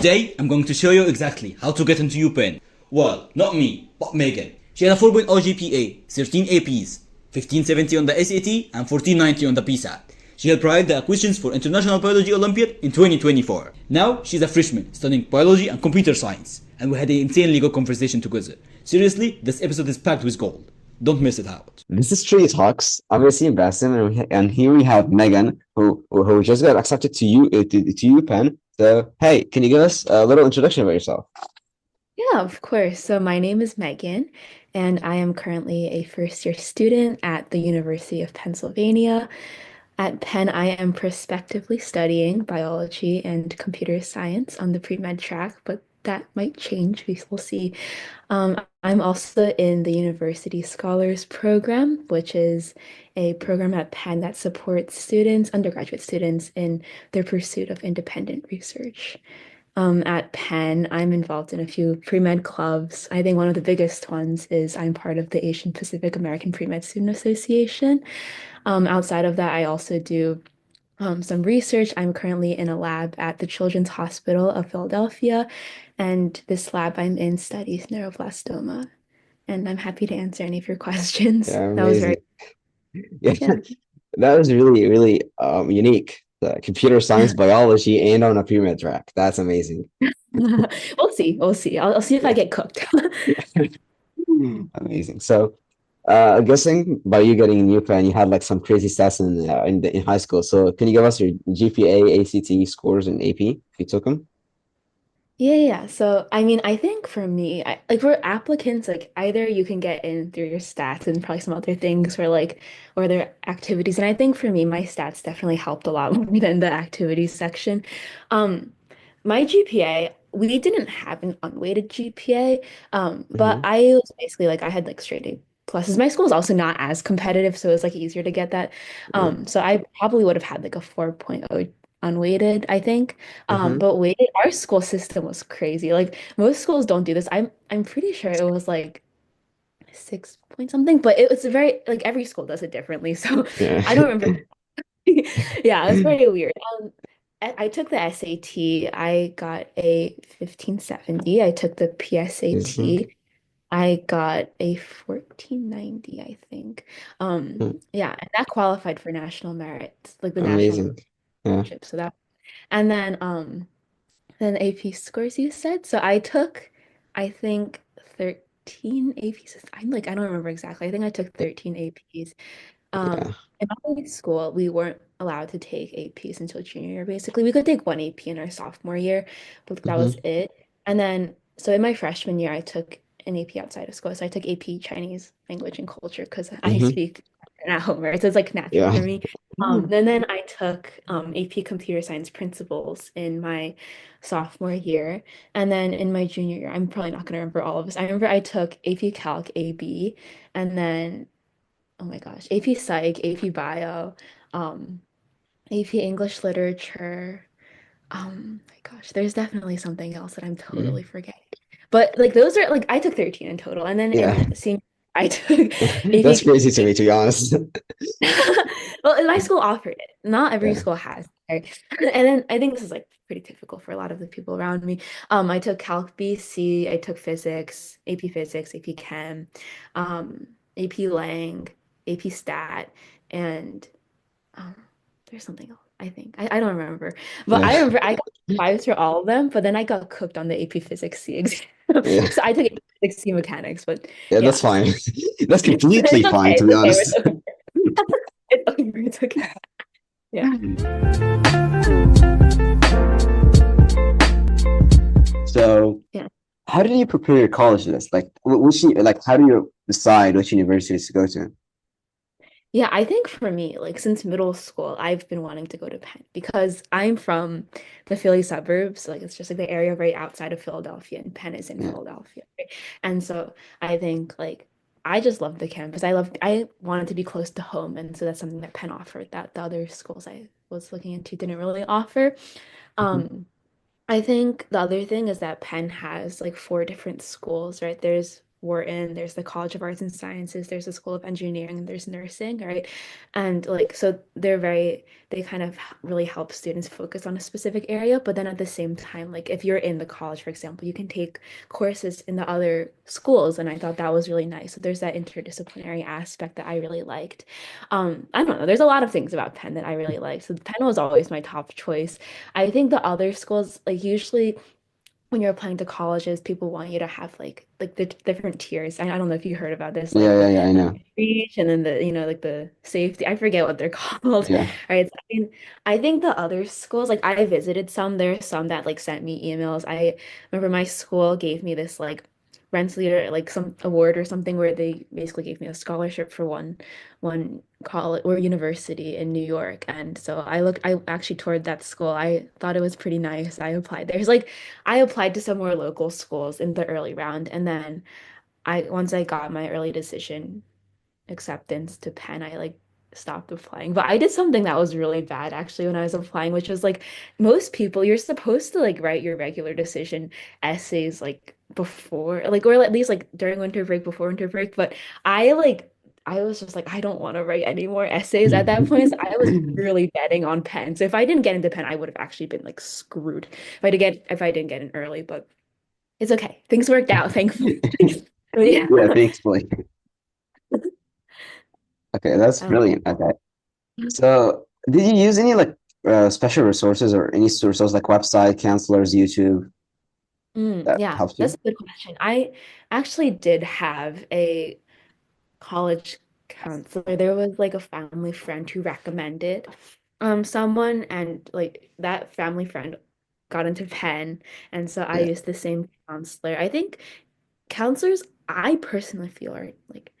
Today, I'm going to show you exactly how to get into UPenn. Well, not me, but Megan. She has a 4.0 GPA, 13 APs, 1570 on the SAT, and 1490 on the PSAT. She helped write the questions for International Biology Olympiad in 2024. Now, she's a freshman studying biology and computer science, and we had an insanely good conversation together. Seriously, this episode is packed with gold. Don't miss it out. This is Tree Talks. I'm Yassine Bassem, and here we have Megan, who just got accepted to UPenn. So, hey, can you give us a little introduction about yourself? Yeah, of course. So my name is Megan, and I am currently a first year student at the University of Pennsylvania. At Penn, I am prospectively studying biology and computer science on the pre-med track, but that might change. We'll see. I'm also in the University Scholars Program, which is a program at Penn that supports students, undergraduate students, in their pursuit of independent research. At Penn, I'm involved in a few pre-med clubs. I think one of the biggest ones is I'm part of the Asian Pacific American Pre-Med Student Association. Outside of that, I also do some research. I'm currently in a lab at the Children's Hospital of Philadelphia, and this lab I'm in studies neuroblastoma. And I'm happy to answer any of your questions. Yeah, That was very, amazing. Yeah, yeah. that was really unique. The computer science, biology, and on a pre-med track. That's amazing. We'll see. We'll see. I'll see if I get cooked. Amazing. So, I'm guessing by you getting in UPenn, you had like some crazy stats in high school. So, can you give us your GPA, ACT scores, and AP if you took them? Yeah. So, I mean, I think for me, like for applicants, like either you can get in through your stats and probably some other things or their activities. And I think for me, my stats definitely helped a lot more than the activities section. Um, my GPA, we didn't have an unweighted GPA, but Hmm. I was basically like, I had like straight A pluses. My school is also not as competitive, so it's like easier to get that. Yeah. So I probably would have had like a 4.0 unweighted, I think. Hmm. But weighted, our school system was crazy. Like most schools don't do this. I'm pretty sure it was like 6 point something, but it was very like every school does it differently. So Yeah. I don't remember. Yeah, it was very weird. I took the SAT. I got a 1570. I took the Mhm. PSAT. I got a 1490, I think. Yeah, and that qualified for national merit, like the national Amazing. Yeah. championship. So that, and then AP scores you said. So I took, I think 13 APs. I don't remember exactly. I think I took 13 APs. Yeah. In my school, we weren't allowed to take APs until junior year, basically. We could take one AP in our sophomore year, but that was Hmm. it. And then, so in my freshman year, I took an AP outside of school. So I took AP Chinese language and culture because I Hmm. speak at home, right? So it's like natural Yeah. for me. And then I took AP computer science principles in my sophomore year. And then in my junior year, I'm probably not going to remember all of this. I remember I took AP Calc AB, and then oh my gosh, AP Psych, AP Bio, AP English Literature. My gosh, there's definitely something else that I'm totally forgetting. But like those are like I took 13 in total, and then Yeah. in senior I took That's AP. crazy to me, to be honest. Well, in my school offered it. Not every Yeah. school has. Right? And then I think this is like pretty typical for a lot of the people around me. I took Calc BC, I took Physics, AP Chem, AP Lang, AP Stat, and um, there's something else, I think. I don't remember. But Yeah. I remember I got fives for all of them, but then I got cooked on the AP Physics C exam. Yeah. So I took AP Physics C mechanics, but Yeah, that's yeah. fine. That's completely It's fine, okay. to It's be okay. honest. It's over. It's okay. Yeah. So, Yeah. how did you prepare your college list? Like, like, how do you decide which universities to go to? Yeah, I think for me, like since middle school, I've been wanting to go to Penn because I'm from the Philly suburbs. Like it's just like the area right outside of Philadelphia, and Penn is in Yeah. Philadelphia. Right? And so I think like I just love the campus. I wanted to be close to home, and so that's something that Penn offered that the other schools I was looking into didn't really offer. Mhm. I think the other thing is that Penn has like four different schools, right? There's Wharton, there's the College of Arts and Sciences, there's the School of Engineering, and there's nursing, right? And like, so they kind of really help students focus on a specific area. But then at the same time, like if you're in the college, for example, you can take courses in the other schools. And I thought that was really nice. So there's that interdisciplinary aspect that I really liked. I don't know, there's a lot of things about Penn that I really liked. So Penn was always my top choice. I think the other schools, like usually when you're applying to colleges, people want you to have like the different tiers. I don't know if you heard about this, like Yeah, I the know. reach and then the, like the safety. I forget what they're called. Yeah. Right. So, I mean, I think the other schools, like I visited some, there's some that like sent me emails. I remember my school gave me this like Rensselaer, like some award or something where they basically gave me a scholarship for one college or university in New York. And so I actually toured that school. I thought it was pretty nice. I applied. I applied to some more local schools in the early round. And then once I got my early decision acceptance to Penn, I like stopped applying. But I did something that was really bad actually when I was applying, which was like most people, you're supposed to like write your regular decision essays like before, like, or at least like during winter break, before winter break. But I was just like, I don't want to write any more essays at that point. So I was really betting on Penn. So if I didn't get into Penn, I would have actually been like screwed if I didn't get in early. But it's okay. Things worked out, thankfully. So, yeah. Yeah, thankfully. Okay, that's Um, brilliant. Okay. So, did you use any like special resources or any sources like website, counselors, YouTube that yeah, helps that's you? a good question. I actually did have a college counselor. There was like a family friend who recommended someone, and like that family friend got into Penn, and so I Yeah. used the same counselor. I think counselors, I personally feel are like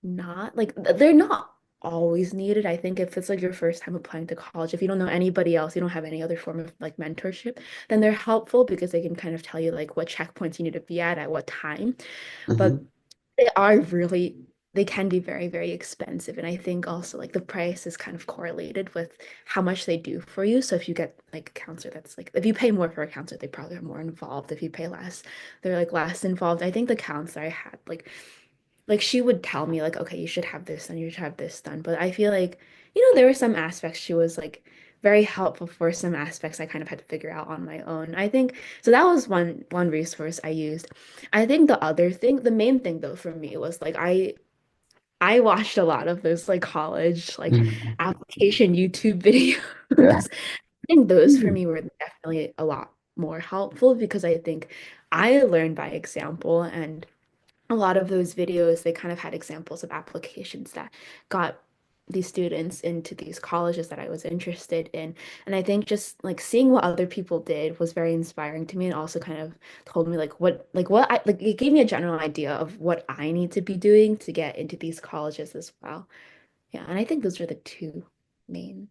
not like they're not always needed. I think if it's like your first time applying to college, if you don't know anybody else, you don't have any other form of like mentorship, then they're helpful because they can kind of tell you like what checkpoints you need to be at what time. But Hmm. they are really, they can be very, very expensive. And I think also like the price is kind of correlated with how much they do for you. So if you get like a counselor that's like, if you pay more for a counselor, they probably are more involved. If you pay less, they're like less involved. I think the counselor I had, like she would tell me like, okay, you should have this done, you should have this done. But I feel like, there were some aspects she was like very helpful for, some aspects I kind of had to figure out on my own. I think so that was one resource I used. I think the other thing, the main thing though for me was like I watched a lot of those like college like application YouTube Yeah. videos. I think those for me were definitely a lot more helpful because I think I learned by example, and a lot of those videos, they kind of had examples of applications that got these students into these colleges that I was interested in. And I think just like seeing what other people did was very inspiring to me, and also kind of told me like what I like it gave me a general idea of what I need to be doing to get into these colleges as well. Yeah, and I think those are the two main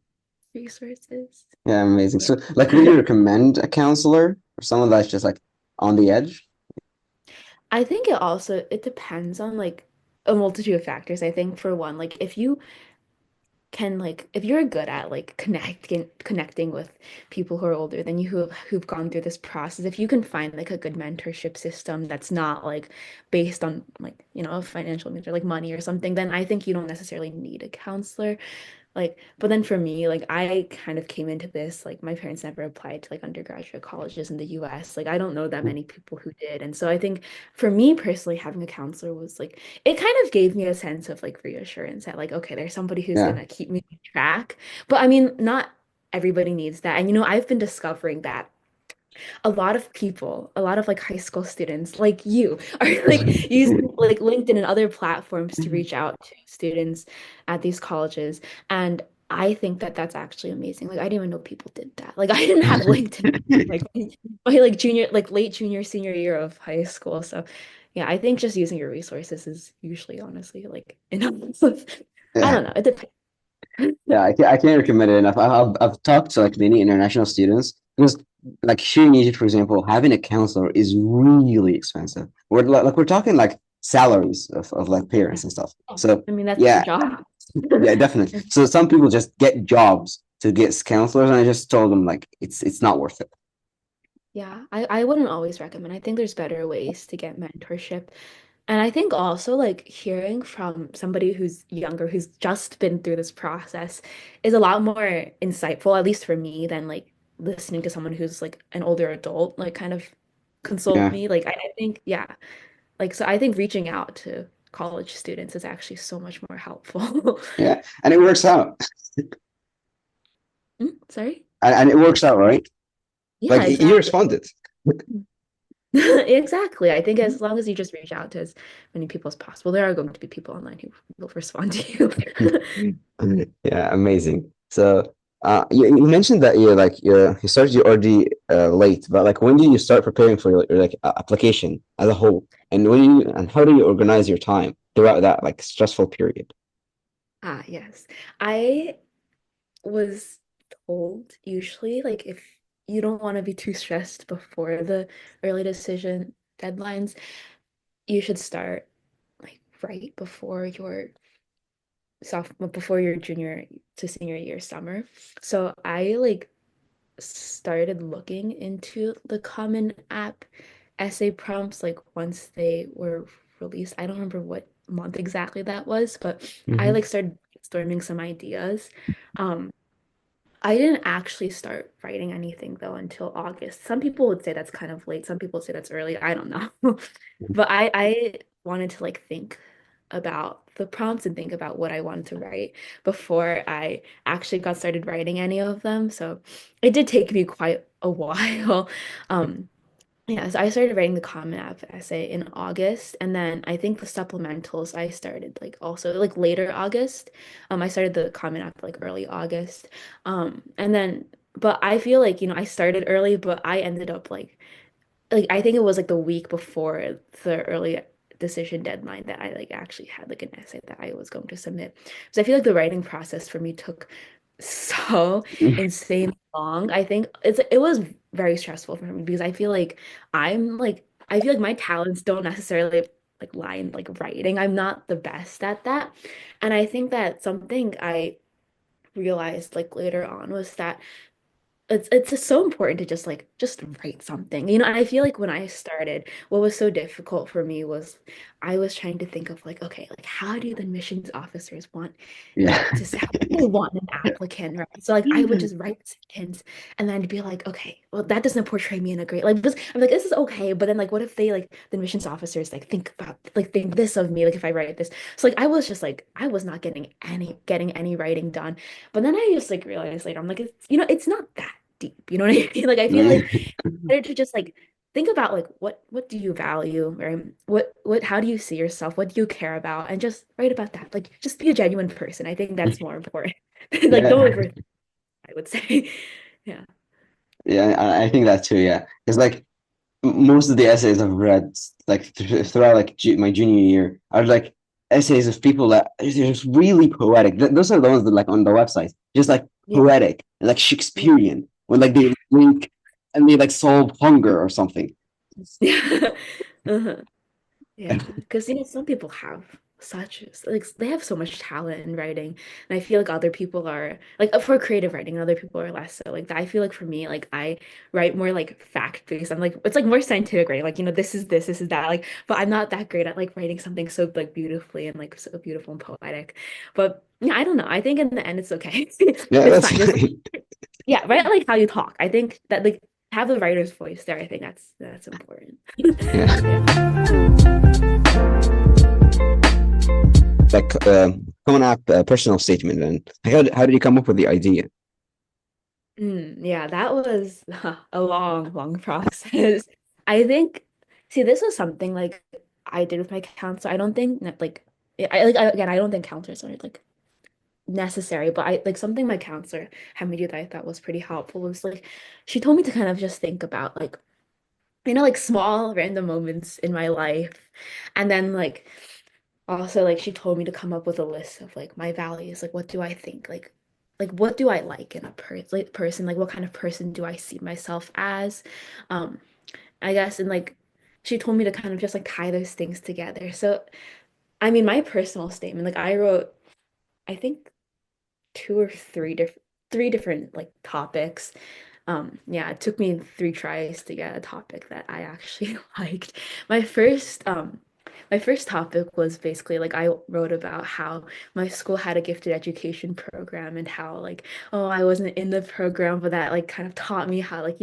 resources. Yeah, amazing. Yeah. So, like, would you recommend a counselor or someone that's just like on the edge? I think it depends on like a multitude of factors. I think for one, like if you're good at like connecting with people who are older than you who've gone through this process, if you can find like a good mentorship system that's not like based on like a financial means or like money or something, then I think you don't necessarily need a counselor. Like, but then for me, like I kind of came into this, like my parents never applied to like undergraduate colleges in the US. Like I don't know that many people who did. And so I think for me personally, having a counselor was like it kind of gave me a sense of like reassurance that like, okay, there's somebody who's Yeah. gonna keep me on track. But I mean, not everybody needs that. And I've been discovering that a lot of people, a lot of like high school students like you are like using like LinkedIn and other platforms to reach out to students at these colleges. And I think that that's actually amazing. Like I didn't even know people did that. Like I didn't have LinkedIn like my like late junior, senior year of high school. So yeah, I think just using your resources is usually honestly like enough. I Yeah. don't know. It depends. Yeah, I can't recommend it enough. I've talked to like many international students because like here in Egypt, for example, having a counselor is really expensive. We're talking like salaries of like parents and stuff. So I mean, that's your yeah, job. yeah, definitely. So some people just get jobs to get counselors, and I just told them like it's not worth it. Yeah, I wouldn't always recommend. I think there's better ways to get mentorship. And I think also like hearing from somebody who's younger, who's just been through this process is a lot more insightful, at least for me, than like listening to someone who's like an older adult, like kind of consult Yeah, me. Like I think, yeah, like so I think reaching out to college students is actually so much more helpful. yeah, and it works out, Sorry? and it works out, right? Like Yeah, you exactly. responded. Exactly. I think as long as you just reach out to as many people as possible, there are going to be people online who will respond to you. Yeah, amazing. So, you mentioned that you started your RD late, but like when do you start preparing for your like application as a whole, and how do you organize your time throughout that like stressful period? Ah, yes. I was told usually like if you don't want to be too stressed before the early decision deadlines, you should start like right before your junior to senior year summer. So I like started looking into the Common App essay prompts like once they were released. I don't remember what month exactly that was, but I Hmm. like started storming some ideas. Um, I didn't actually start writing anything though until August. Some people would say that's kind of late. Some people say that's early. I don't know. But I wanted to like think about the prompts and think about what I wanted to write before I actually got started writing any of them. So it did take me quite a while. Um, yeah, so I started writing the Common App essay in August, and then I think the supplementals I started like also like later August. I started the Common App like early August. And then but I feel like, I started early, but I ended up like I think it was like the week before the early decision deadline that I like actually had like an essay that I was going to submit. So I feel like the writing process for me took so insanely long. I think it was very stressful for me because I feel like my talents don't necessarily like lie in like writing. I'm not the best at that. And I think that something I realized like later on was that it's just so important to just write something. And I feel like when I started, what was so difficult for me was I was trying to think of like, okay, like how do the admissions officers want Yeah. it to how do they want an applicant, right? So like I would just write a sentence and then be like, okay, well that doesn't portray me in a great like this I'm like, this is okay, but then like what if they like the admissions officers like think this of me, like if I write this. So like I was just like I was not getting any writing done. But then I just like realized later, I'm like, it's not that deep. You know what I mean? Like I feel like better to just like think about like what do you value, right? What how do you see yourself? What do you care about? And just write about that. Like just be a genuine person. I think that's more important. Like don't Yeah. over, I would say. Yeah. Yeah, I think that too. Yeah, it's like most of the essays I've read, like throughout like my junior year, are like essays of people that are just really poetic. Those are the ones that like on the website, just like Yeah. poetic and like Yeah. Shakespearean, when like they link and they like solve hunger or something. Yeah. Uh-huh. Yeah, because some people have such like they have so much talent in writing, and I feel like other people are like for creative writing, other people are less so. Like I feel like for me, like I write more like fact based. I'm like it's like more scientific writing. Like this is that. Like, but I'm not that great at like writing something so like beautifully and like so beautiful and poetic. But yeah, I don't know. I think in the end, it's okay. Yeah, It's that's fine. Just yeah, write like how you talk. I think that like have the writer's voice there. I think that's important. yeah. Yeah. Like Common App personal statement. And how did you come up with the idea? Yeah, that was a long, long process. I think, see, this was something like I did with my counselor. I don't think that again, I don't think counselors are like necessary, but I like something my counselor had me do that I thought was pretty helpful was like she told me to kind of just think about like like small random moments in my life, and then like also, like she told me to come up with a list of like my values, like what do I think, like what do I like in a person, like what kind of person do I see myself as, um, I guess, and like she told me to kind of just like tie those things together. So, I mean, my personal statement, like I wrote, I think two or three different like topics. Yeah, it took me 3 tries to get a topic that I actually liked. My first My first topic was basically like I wrote about how my school had a gifted education program and how like oh I wasn't in the program but that like kind of taught me how like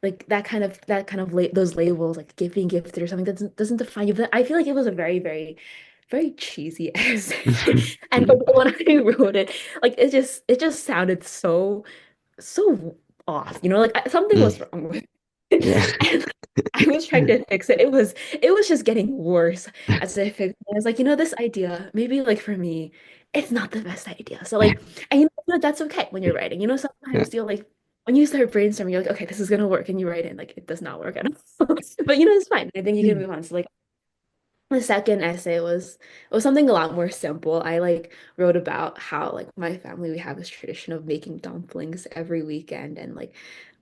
like that kind of la those labels like being gifted or something doesn't define you. But I feel like it was a very cheesy essay. And like, when I wrote it, like it just sounded so off, like something Mm, was wrong with yeah. it. And I was trying to fix it. It was just getting worse as I fixed it. I was like, this idea, maybe like for me, it's not the best idea. So like, and that's okay when you're writing. Yeah. Sometimes you'll like when you start brainstorming, you're like, okay, this is gonna work, and you write it, and, like it does not work at all. But it's fine. I think you can move on. So like the second essay was something a lot more simple. I like wrote about how like my family we have this tradition of making dumplings every weekend and like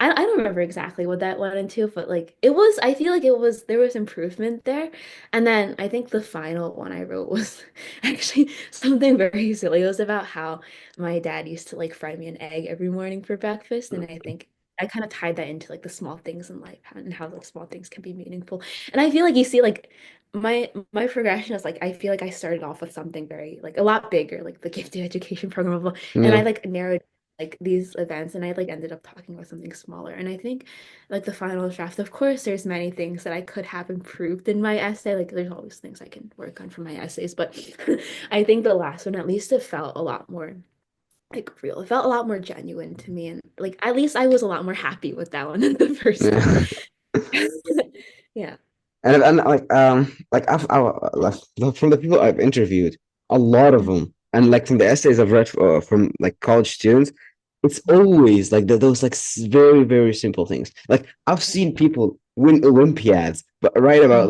I don't remember exactly what that went into, but like I feel like there was improvement there. And then I think the final one I wrote was actually something very silly. It was about how my dad used to like fry me an egg every morning for breakfast, and I think I kind of tied that into like the small things in life and how like small things can be meaningful. And I feel like you see like my progression is like I feel like I started off with something very like a lot bigger, like the gifted education program, blah, blah, and I Yeah. like narrowed like these events and I like ended up talking about something smaller. And I think like the final draft, of course, there's many things that I could have improved in my essay. Like there's always things I can work on for my essays, but I think the last one, at least it felt a lot more like real. It felt a lot more genuine to me. And like at least I was a lot more happy with that one than the first one. Yeah. Yeah. And like like, from the people I've interviewed, a lot of them, and like from the essays I've read from like college students, it's always like those like very very simple things. Like I've seen people win Olympiads, but write about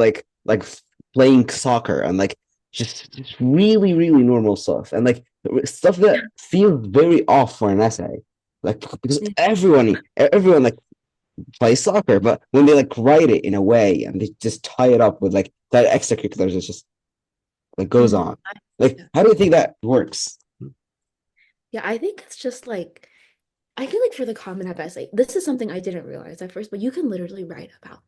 playing soccer and like just really really normal stuff and like stuff that feels very off for an essay. Like because everyone like play soccer, but when they like write it in a way and they just tie it up with like that extracurriculars, it just like goes Mhm. on. Like, how do you think that works? Yeah, I think it's just like I feel like for the Common App essay, this is something I didn't realize at first, but you can literally write about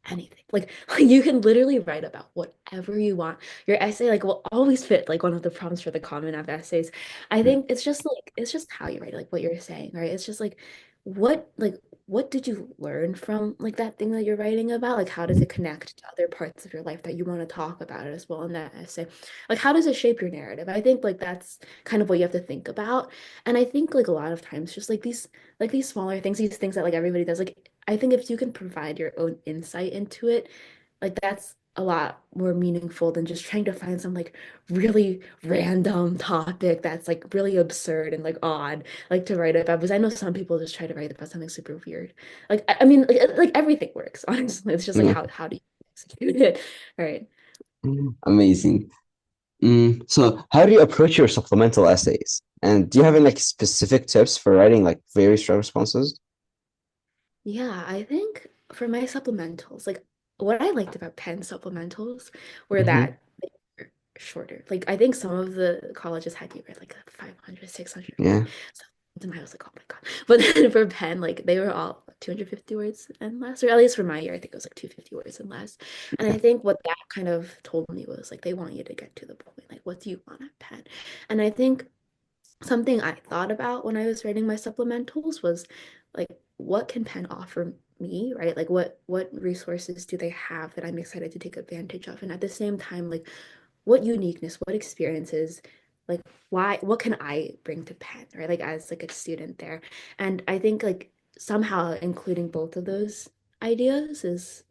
anything. Like you can literally write about whatever you want. Your essay like will always fit like one of the prompts for the Common App essays. I think it's just how you write it, like what you're saying, right? It's just like what did you learn from like that thing that you're writing about? Like how does it connect to other parts of your life that you want to talk about as well in that essay? Like how does it shape your narrative? I think like that's kind of what you have to think about. And I think like a lot of times just like these smaller things, these things that like everybody does, like I think if you can provide your own insight into it, like that's a lot more meaningful than just trying to find some like really random topic that's like really absurd and like odd, like to write about. Because I know some people just try to write about something super weird. Like I mean, like everything works, honestly. It's just like Yeah. how do you execute it? All right. Amazing. So, how do you approach your supplemental essays? And do you have any like specific tips for writing like very short responses? Yeah, I think for my supplementals, like what I liked about Penn supplementals were Hmm. that they were shorter. Like I think some of the colleges had you write like a 500, 600 word. Yeah. So I was like, oh my God. But then for Penn, like they were all 250 words and less, or at least for my year, I think it was like 250 words and less. And I think what that kind of told me was like they want you to get to the point. Like, what do you want at Penn? And I think something I thought about when I was writing my supplementals was like what can Penn offer me, right? Like what resources do they have that I'm excited to take advantage of? And at the same time, like what uniqueness, what experiences, like what can I bring to Penn, right? Like as like a student there. And I think like somehow including both of those ideas is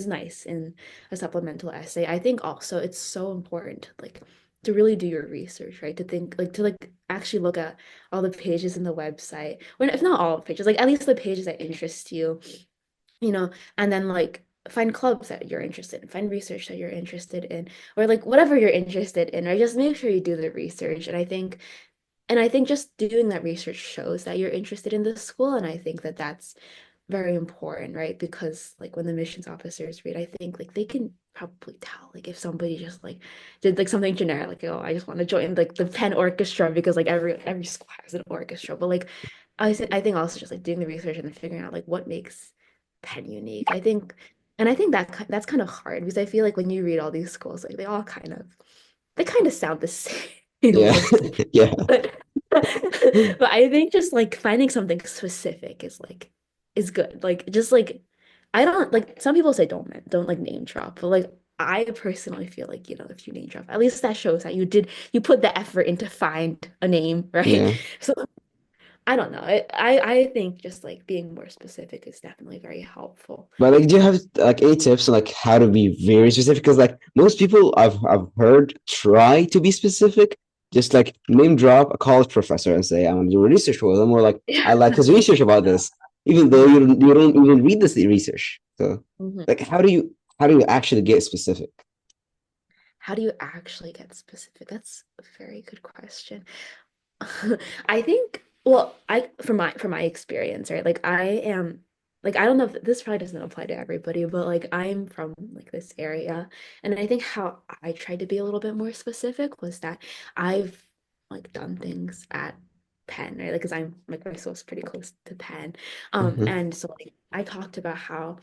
nice in a supplemental essay. I think also it's so important like to really do your research, right? To think like to like actually look at all the pages in the website, or if not all the pages, like at least the pages that interest you, you know, and then like find clubs that you're interested in, find research that you're interested in, or like whatever you're interested in, right? Just make sure you do the research. And I think just doing that research shows that you're interested in the school. And I think that that's very important, right? Because like when the missions officers read, I think like they can probably tell like if somebody just like did like something generic, like oh, I just want to join like the Penn orchestra because like every school has an orchestra. But like I think also just like doing the research and then figuring out like what makes Penn unique. I think And I think that's kind of hard because I feel like when you read all these schools, like they kind of sound the same. Yeah. Like, Yeah. but but I think just like finding something specific is good. Like just like I don't like some people say don't like name drop, but like I personally feel like, if you name drop, at least that shows that you put the effort in to find a name, right? Yeah. So I don't know. I think just like being more specific is definitely very helpful. But like, do you have like any tips on like how to be very specific? Because like most people I've heard try to be specific, just like name drop a college professor and say I want to do research with them, or like I like his research about this, even though you don't even read this research. So Mhm. like, how do you actually get specific? How do you actually get specific? That's a very good question. I think, well, I from my experience, right? Like I am like I don't know if this probably doesn't apply to everybody, but like I'm from like this area, and I think how I tried to be a little bit more specific was that I've like done things at Penn, right? Like because I'm like my school's pretty close to Penn. Hmm. And so like I talked about how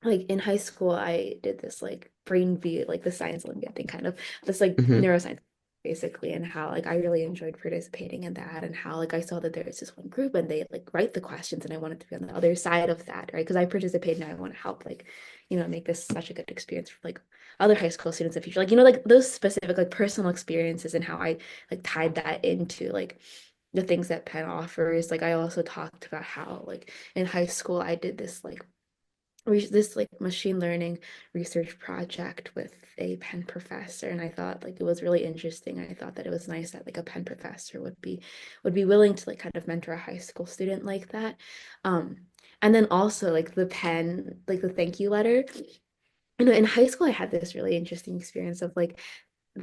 like in high school I did this like brain view like the science olympiad thing kind of this like Hmm. neuroscience basically, and how like I really enjoyed participating in that, and how like I saw that there was this one group and they like write the questions and I wanted to be on the other side of that, right? Because I participated and I want to help like make this such a good experience for like other high school students in the future, like like those specific like personal experiences, and how I like tied that into like the things that Penn offers. Like I also talked about how like in high school I did this like machine learning research project with a Penn professor, and I thought like it was really interesting. I thought that it was nice that like a Penn professor would be willing to like kind of mentor a high school student like that. um and then also like the Penn like the thank you letter. In high school I had this really interesting experience of like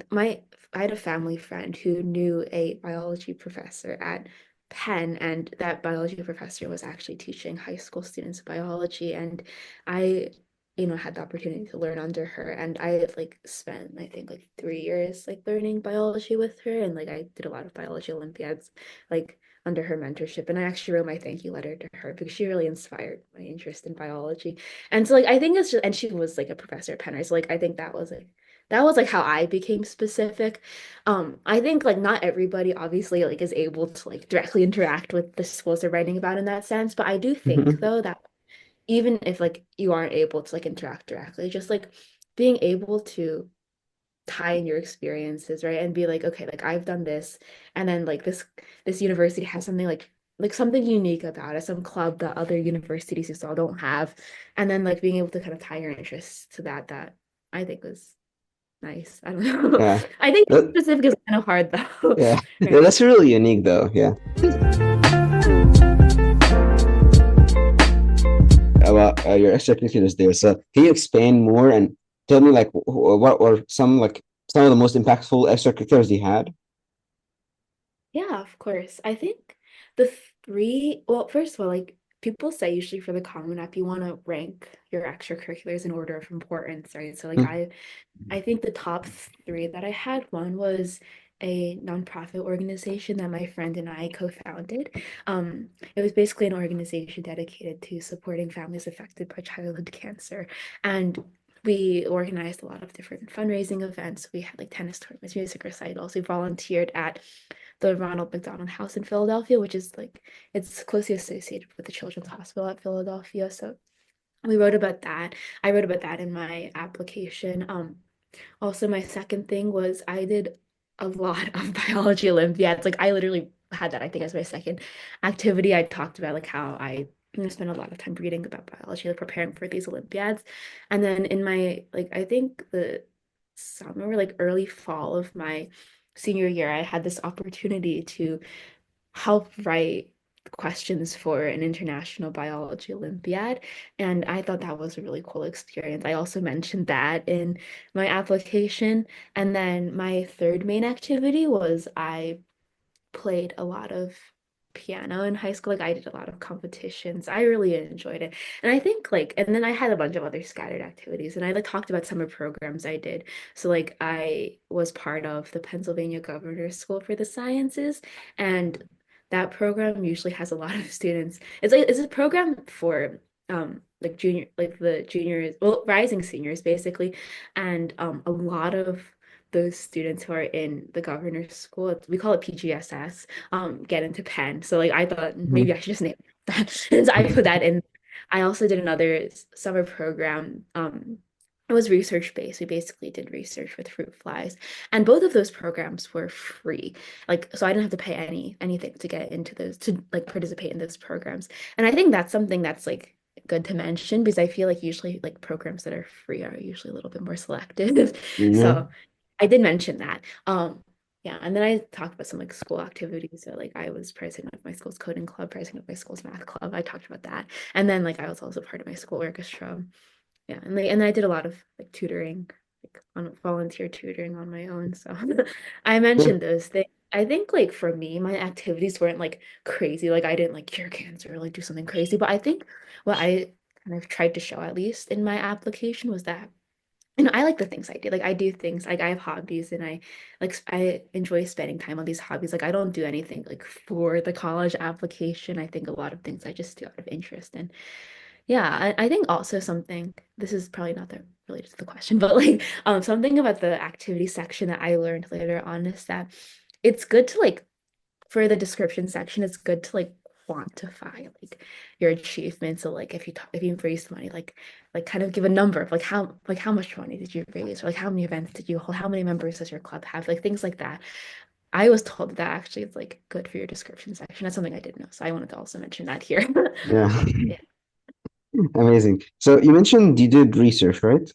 my I had a family friend who knew a biology professor at Penn, and that biology professor was actually teaching high school students biology, and I had the opportunity to learn under her, and I had like spent I think like 3 years like learning biology with her, and like I did a lot of biology olympiads like under her mentorship, and I actually wrote my thank you letter to her because she really inspired my interest in biology. And so like I think it's just, and she was like a professor at Penn, right? So like I think that was like how I became specific. I think like not everybody obviously like is able to like directly interact with the schools they're writing about in that sense, but I do think Hmm. though that even if like you aren't able to like interact directly, just like being able to tie in your experiences, right? And be like, okay, like I've done this, and then like this university has something like something unique about it, some club that other universities you saw don't have, and then like being able to kind of tie your interests to that I think was nice. I don't know. Yeah. I think That, specific is kind of hard though. yeah. Yeah, Right. that's really unique though. Yeah. About your extracurriculars there. So can you expand more and tell me like what were some of the most impactful extracurriculars you had? Yeah, of course. I think the well, first of all, like people say usually for the Common App, you want to rank your extracurriculars in order of importance, right? So like Hmm. I think the top three that I had, one was a nonprofit organization that my friend and I co-founded. It was basically an organization dedicated to supporting families affected by childhood cancer. And we organized a lot of different fundraising events. We had like tennis tournaments, music recitals. We volunteered at the Ronald McDonald House in Philadelphia, which is like it's closely associated with the Children's Hospital at Philadelphia. So we wrote about that. I wrote about that in my application. Also, my second thing was I did a lot of biology Olympiads. Like I literally had that, I think, as my second activity. I talked about like how I spent a lot of time reading about biology, like preparing for these Olympiads. And then in my like I think the summer, like early fall of my senior year, I had this opportunity to help write questions for an international biology Olympiad. And I thought that was a really cool experience. I also mentioned that in my application. And then my third main activity was I played a lot of piano in high school. Like I did a lot of competitions. I really enjoyed it. And I think like, and then I had a bunch of other scattered activities. And I like talked about summer programs I did. So like I was part of the Pennsylvania Governor's School for the Sciences. And that program usually has a lot of students. It's a program for like junior, like the juniors, well, rising seniors basically, and a lot of those students who are in the governor's school, we call it PGSS, get into Penn. So like I thought maybe Mhm. I should just name that. So I put that in. I also did another summer program. It was research based. We basically did research with fruit flies, and both of those programs were free. Like, so I didn't have to pay anything to get into those to like participate in those programs. And I think that's something that's like good to mention because I feel like usually like programs that are free are usually a little bit more selective. Yeah. So I did mention that. Yeah, and then I talked about some like school activities. So like I was president of my school's coding club, president of my school's math club. I talked about that. And then like I was also part of my school orchestra. Yeah, and I did a lot of like tutoring, like on volunteer tutoring on my own. So I Yeah. mentioned those things. I think like for me, my activities weren't like crazy. Like I didn't like cure cancer or like do something crazy. But I think what I kind of tried to show at least in my application was that, I like the things I do. Like I do things like I have hobbies and I enjoy spending time on these hobbies. Like I don't do anything like for the college application. I think a lot of things I just do out of interest. And yeah, I think also something, this is probably not that related to the question, but like something about the activity section that I learned later on is that it's good to like for the description section, it's good to like quantify like your achievements. So like if you raised money, like kind of give a number of like how much money did you raise, or like how many events did you hold, how many members does your club have, like things like that. I was told that actually is like good for your description section. That's something I didn't know. So I wanted to also mention that here. Yeah. Yeah. Amazing. So you mentioned you did research, right?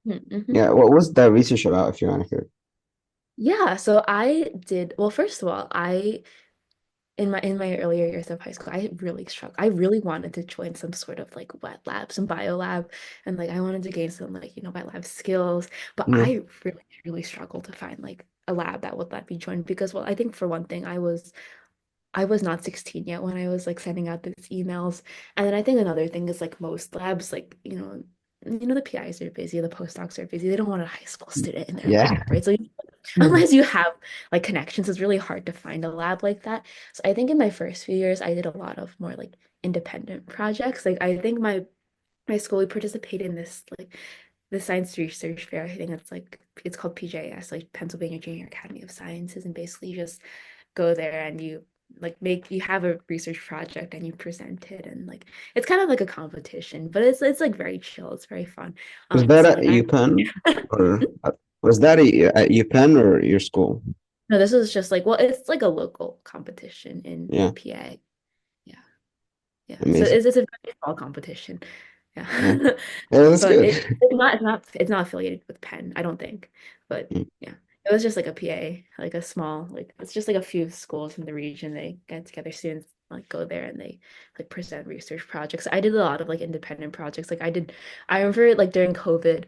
Mm-hmm. Yeah. What was that research about, if you want to hear? Yeah, so I did, well, first of all, I in my earlier years of high school, I really struggled. I really wanted to join some sort of like wet lab, some bio lab, and like I wanted to gain some like, wet lab skills, but Yeah. I really, really struggled to find like a lab that would let me join because, well, I think for one thing, I was not 16 yet when I was like sending out these emails. And then I think another thing is like most labs, like, the PIs are busy, the postdocs are busy. They don't want a high school student in their Yeah. lab, right? So unless you have like connections, it's really hard to find a lab like that. So I think in my first few years, I did a lot of more like independent projects. Like I think my school, we participated in this like the science research fair. I think it's called PJS, like Pennsylvania Junior Academy of Sciences, and basically you just go there and you like make you have a research project and you present it, and like it's kind of like a competition, but it's like very chill, it's very fun. Was And that so at like I UPenn or was that at UPenn or your school? no, this was just like, well, it's like a local competition in Yeah. PA. Yeah, yeah, so Amazing. it's a very small competition. Yeah. Yeah. Yeah, that's But good. it's not affiliated with Penn, I don't think. But Mm. yeah, it was just like a PA, like a small, like it's just like a few schools in the region. They get together, students like go there and they like present research projects. I did a lot of like independent projects. I remember like during COVID,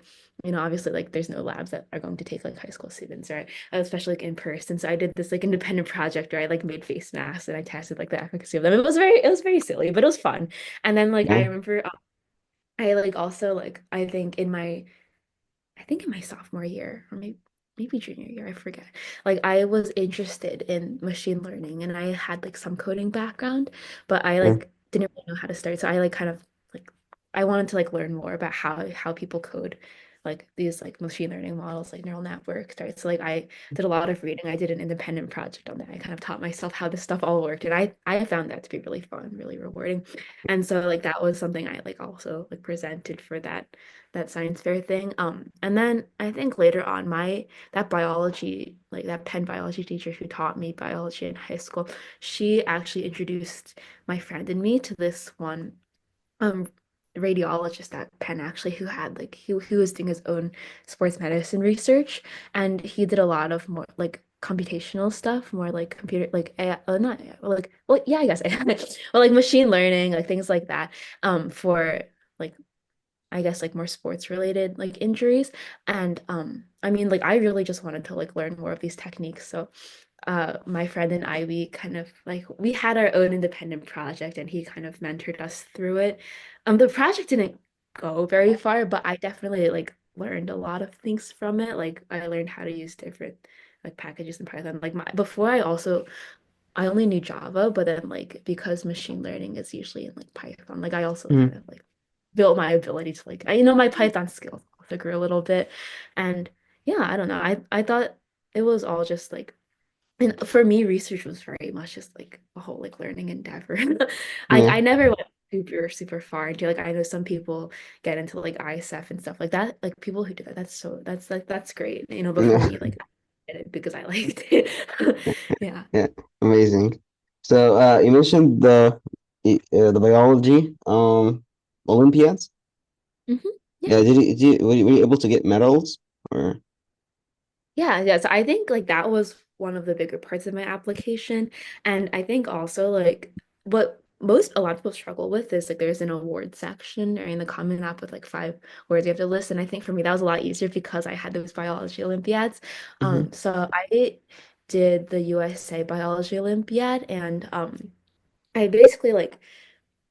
obviously like there's no labs that are going to take like high school students, right? Especially like in person. So I did this like independent project where I like made face masks and I tested like the efficacy of them. It was very silly, but it was fun. And then like I Yeah. remember I like also like I think in my sophomore year or maybe junior year, I forget. Like I was interested in machine learning and I had like some coding background, but I Yeah. like didn't really know how to start. So I like kind of like I wanted to like learn more about how people code like these like machine learning models, like neural networks, right? So like I did a lot of reading. I did an independent project on that. I kind of taught myself how this stuff all worked. And I found that to be really fun, really rewarding. And so like that was something I like also like presented for that science fair thing. And then I think later on, that biology, like that Penn biology teacher who taught me biology in high school, she actually introduced my friend and me to this one um radiologist at Penn actually who had like he was doing his own sports medicine research, and he did a lot of more like computational stuff, more like computer like AI, not AI, like well yeah I guess AI, well like machine learning, like things like that, for like I guess like more sports related like injuries. And I mean like I really just wanted to like learn more of these techniques. So my friend and I, we kind of like we had our own independent project and he kind of mentored us through it. The project didn't go very far, but I definitely like learned a lot of things from it. Like I learned how to use different like packages in Python. Like before I only knew Java, but then like because machine learning is usually in like Python, like I also kind Mm. of like built my ability to like I my Python skills also grew a little bit. And yeah, I don't know. I thought it was all just like and for me, research was very much just like a whole like learning endeavor. Yeah. I never went super far into like I know some people get into like ISF and stuff like that. Like people who do that, that's like that's great. But for Yeah. me, like I did it because I liked it. Yeah. Yeah. Amazing. So you mentioned the biology Olympiads. hmm Yeah. Yeah, were you able to get medals or Yeah. So I think like that was one of the bigger parts of my application. And I think also like what a lot of people struggle with is like there's an award section or in the Common App with like 5 words you have to list. And I think for me that was a lot easier because I had those biology Olympiads. Mhm. So I did the USA Biology Olympiad and I basically like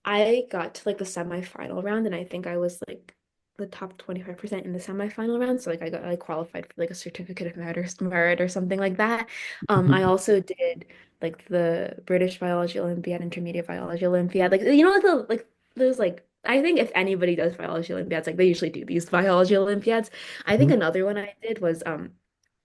I got to like the semifinal round and I think I was like the top 25% in the semifinal round. So like I got like qualified for like a certificate of merit or something like that. I Mhm. also did like the British Biology Olympiad, Intermediate Biology Olympiad. Like like those like I think if anybody does biology Olympiads, like they usually do these biology Olympiads. I think Mhm. another one I did was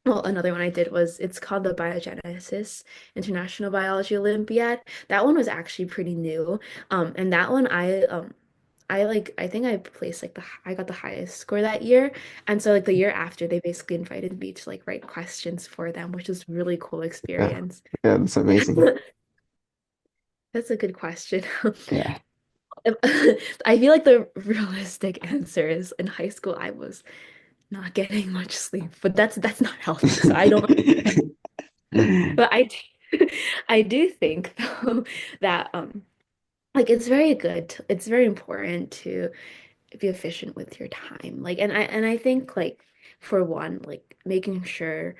another one I did was it's called the Biogenesis International Biology Olympiad. That one was actually pretty new. And that one I like I think I placed like I got the highest score that year. And so like the year after they basically invited me to like write questions for them, which is really cool Yeah. experience. Yeah, that's amazing. That's a good question. Yeah. I feel like the realistic answer is in high school I was not getting much sleep, but that's not healthy. So I don't but I do think though that like it's very important to be efficient with your time. Like and I think like for one, like making sure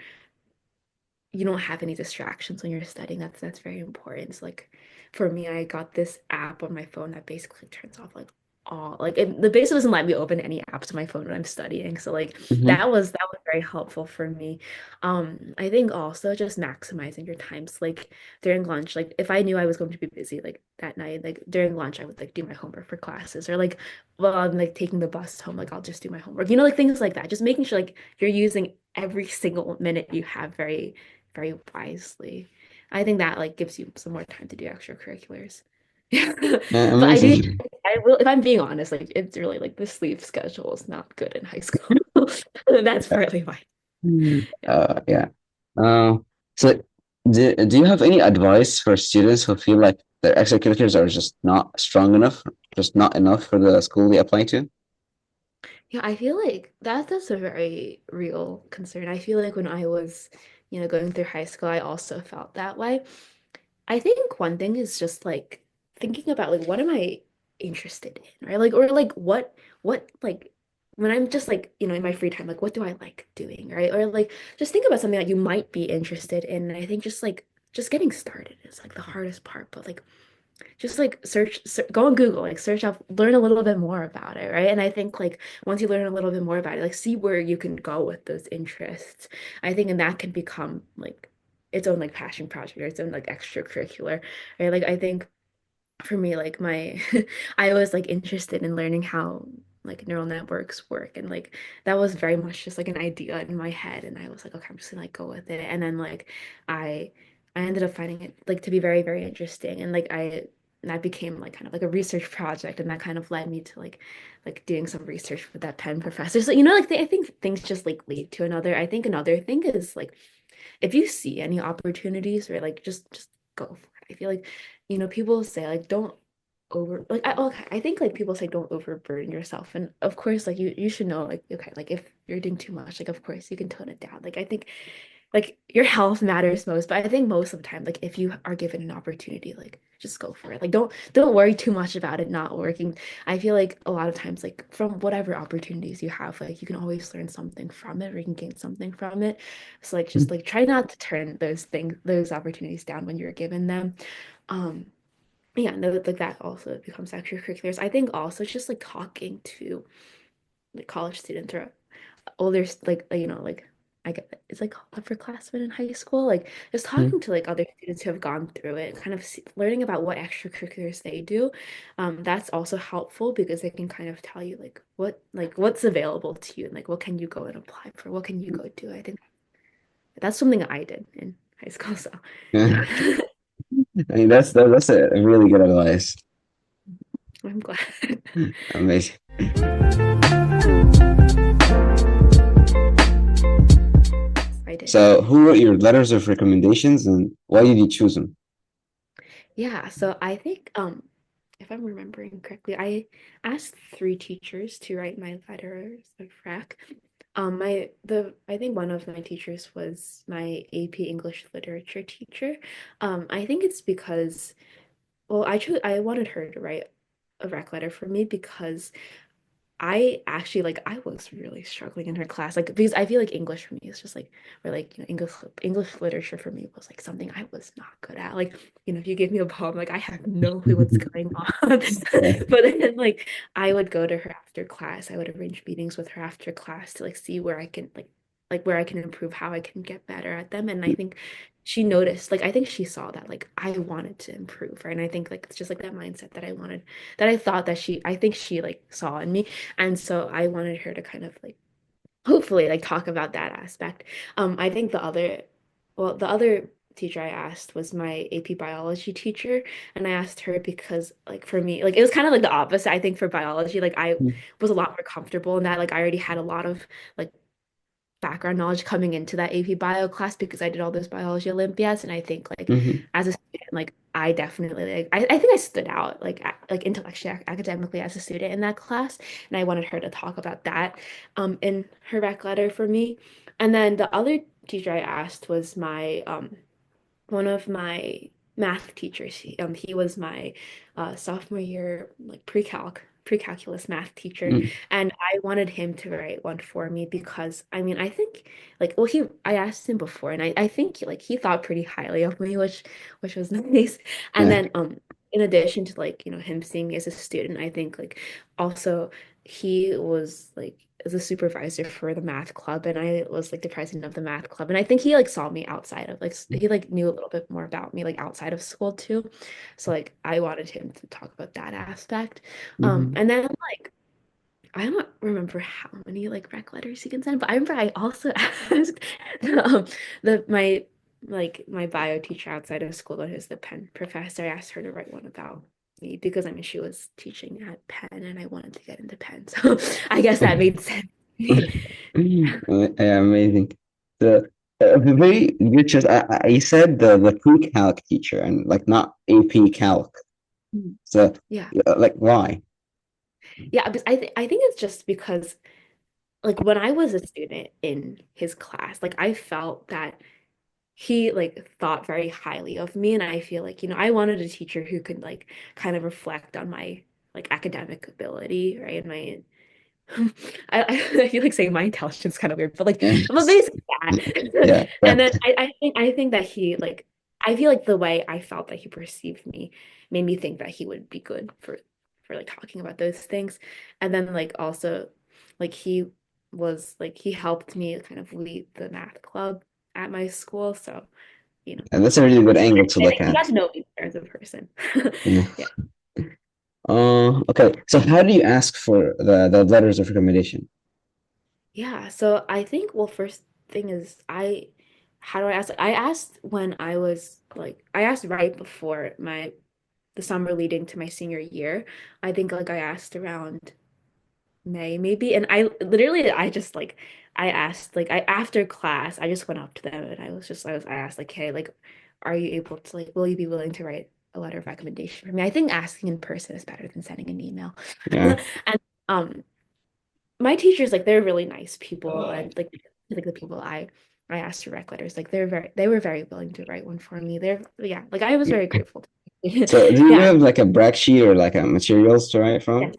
you don't have any distractions when you're studying. That's very important. So, like for me, I got this app on my phone that basically turns off like all like the basically doesn't let me open any apps on my phone when I'm studying. So like Mhm. that was very helpful for me. I think also just maximizing your times like during lunch. Like if I knew I was going to be busy like that night, like during lunch I would like do my homework for classes or like while I'm like taking the bus home, like I'll just do my homework. Like things like that. Just making sure like you're using every single minute you have very wisely. I think that like gives you some more time to do extracurriculars. Yeah. Yeah, But I do amazing. I will if I'm being honest, like it's really like the sleep schedule is not good in high school. That's partly why. Yeah. Yeah. So do you have any advice for students who feel like their extracurriculars are just not strong enough, just not enough for the school they apply to? Yeah, I feel like that's a very real concern. I feel like when I was, going through high school, I also felt that way. I think one thing is just like thinking about like what am I interested in, right? Like or like what like when I'm just like, in my free time, like what do I like doing, right? Or like just think about something that you might be interested in. And I think just getting started is like the hardest part, but like just like go on Google, like search up, learn a little bit more about it, right? And I think like once you learn a little bit more about it, like see where you can go with those interests. I think and that can become like its own like passion project or its own like extracurricular, right? Like I think for me, like my I was like interested in learning how like neural networks work and like that was very much just like an idea in my head and I was like okay I'm just gonna like go with it and then like I I ended up finding it like to be very interesting and like I that became like kind of like a research project and that kind of led me to like doing some research with that Penn professor so like I think things just like lead to another I think another thing is like if you see any opportunities or like just go for it. I feel like, people say like don't over like okay, I think like people say don't overburden yourself. And of course, like you should know like okay, like if you're doing too much, like of course you can tone it down. Like I think like your health matters most, but I think most of the time, like if you are given an opportunity, like just go for it. Like don't worry too much about it not working. I feel like a lot of times, like from whatever opportunities you have, like you can always learn something from it or you can gain something from it. So like just like try not to turn those opportunities down when you're given them. Um, yeah, no, like that also becomes extracurriculars. I think also just like talking to like college students or older like I get it's like upperclassmen in high school, like just Mhm. talking to like other students who have gone through it, kind of learning about what extracurriculars they do. That's also helpful because they can kind of tell you like what's available to you and like what can you go and apply for, what can you go do. I think that's something I did in high school, so Yeah. yeah. I mean, that's a really good advice. I'm glad. Amazing. I did, yeah. So, who wrote your letters of recommendations and why did you choose them? Yeah, so I think if I'm remembering correctly, I asked three teachers to write my letters of rec. I think one of my teachers was my AP English literature teacher. I think it's because I wanted her to write a rec letter for me because I actually like I was really struggling in her class like because I feel like English for me is just like or like English literature for me was like something I was not good at like if you give me a poem like I have no clue what's going on Yeah. but then like I would go to her after class I would arrange meetings with her after class to like see where I can like where I can improve how I can get better at them and I think she noticed like I think she saw that like I wanted to improve right and I think like it's just like that mindset that I wanted that I thought that I think she like saw in me and so I wanted her to kind of like hopefully like talk about that aspect. I think the other teacher I asked was my AP biology teacher, and I asked her because like for me, like it was kind of like the opposite. I think for biology, like I was a lot more comfortable in that. Like I already had a lot of like background knowledge coming into that AP bio class because I did all those biology Olympiads. And I think like Hmm. as a student, like I definitely like I think I stood out like like intellectually academically as a student in that class. And I wanted her to talk about that in her rec letter for me. And then the other teacher I asked was my one of my math teachers. He was my sophomore year like pre-calculus math teacher, and I wanted him to write one for me because I mean I think like well he I asked him before, and I think like he thought pretty highly of me, which was nice. And Yeah. then in addition to like him seeing me as a student, I think like also he was like as a supervisor for the math club and I was like the president of the math club and I think he like saw me outside of like he like knew a little bit more about me like outside of school too so like I wanted him to talk about that aspect Hmm. and then like I don't remember how many like rec letters you can send but I remember I also asked um, my like my bio teacher outside of school who's the Penn professor I asked her to write one about me because I mean she was teaching at Penn and I wanted to get into Penn so I guess that made sense. Yeah, amazing. The very good choice. I said the pre-calc teacher and like not AP Calc. Mm. So Yeah. like why? Yeah, because I think it's just because like when I was a student in his class, like I felt that he like thought very highly of me and I feel like, I wanted a teacher who could like kind of reflect on my like academic ability, right? And my I feel like saying my intelligence is kind of weird, but like Yeah. but basically that. Yeah. And Yeah. then I think that he like I feel like the way I felt that he perceived me made me think that he would be good for like talking about those things. And then like also like he helped me kind of lead the math club at my school. So, And that's a really good angle to look he got at. to know me as a person. Yeah. Yeah. Okay. So how do you ask for the letters of recommendation? Yeah, so I think well first thing is I how do I ask? I asked when I was like I asked right before the summer leading to my senior year. I think like I asked around May maybe and I just like I asked like I after class I just went up to them and I asked like hey like are you able to like will you be willing to write a letter of recommendation for me? I think asking in person is better than sending an email. Yeah. And um my teachers like they're really nice people and like the people I asked to write letters like they were very willing to write one for me they're yeah like I was very grateful So do you yeah have like a brag sheet or like a materials to write yeah from?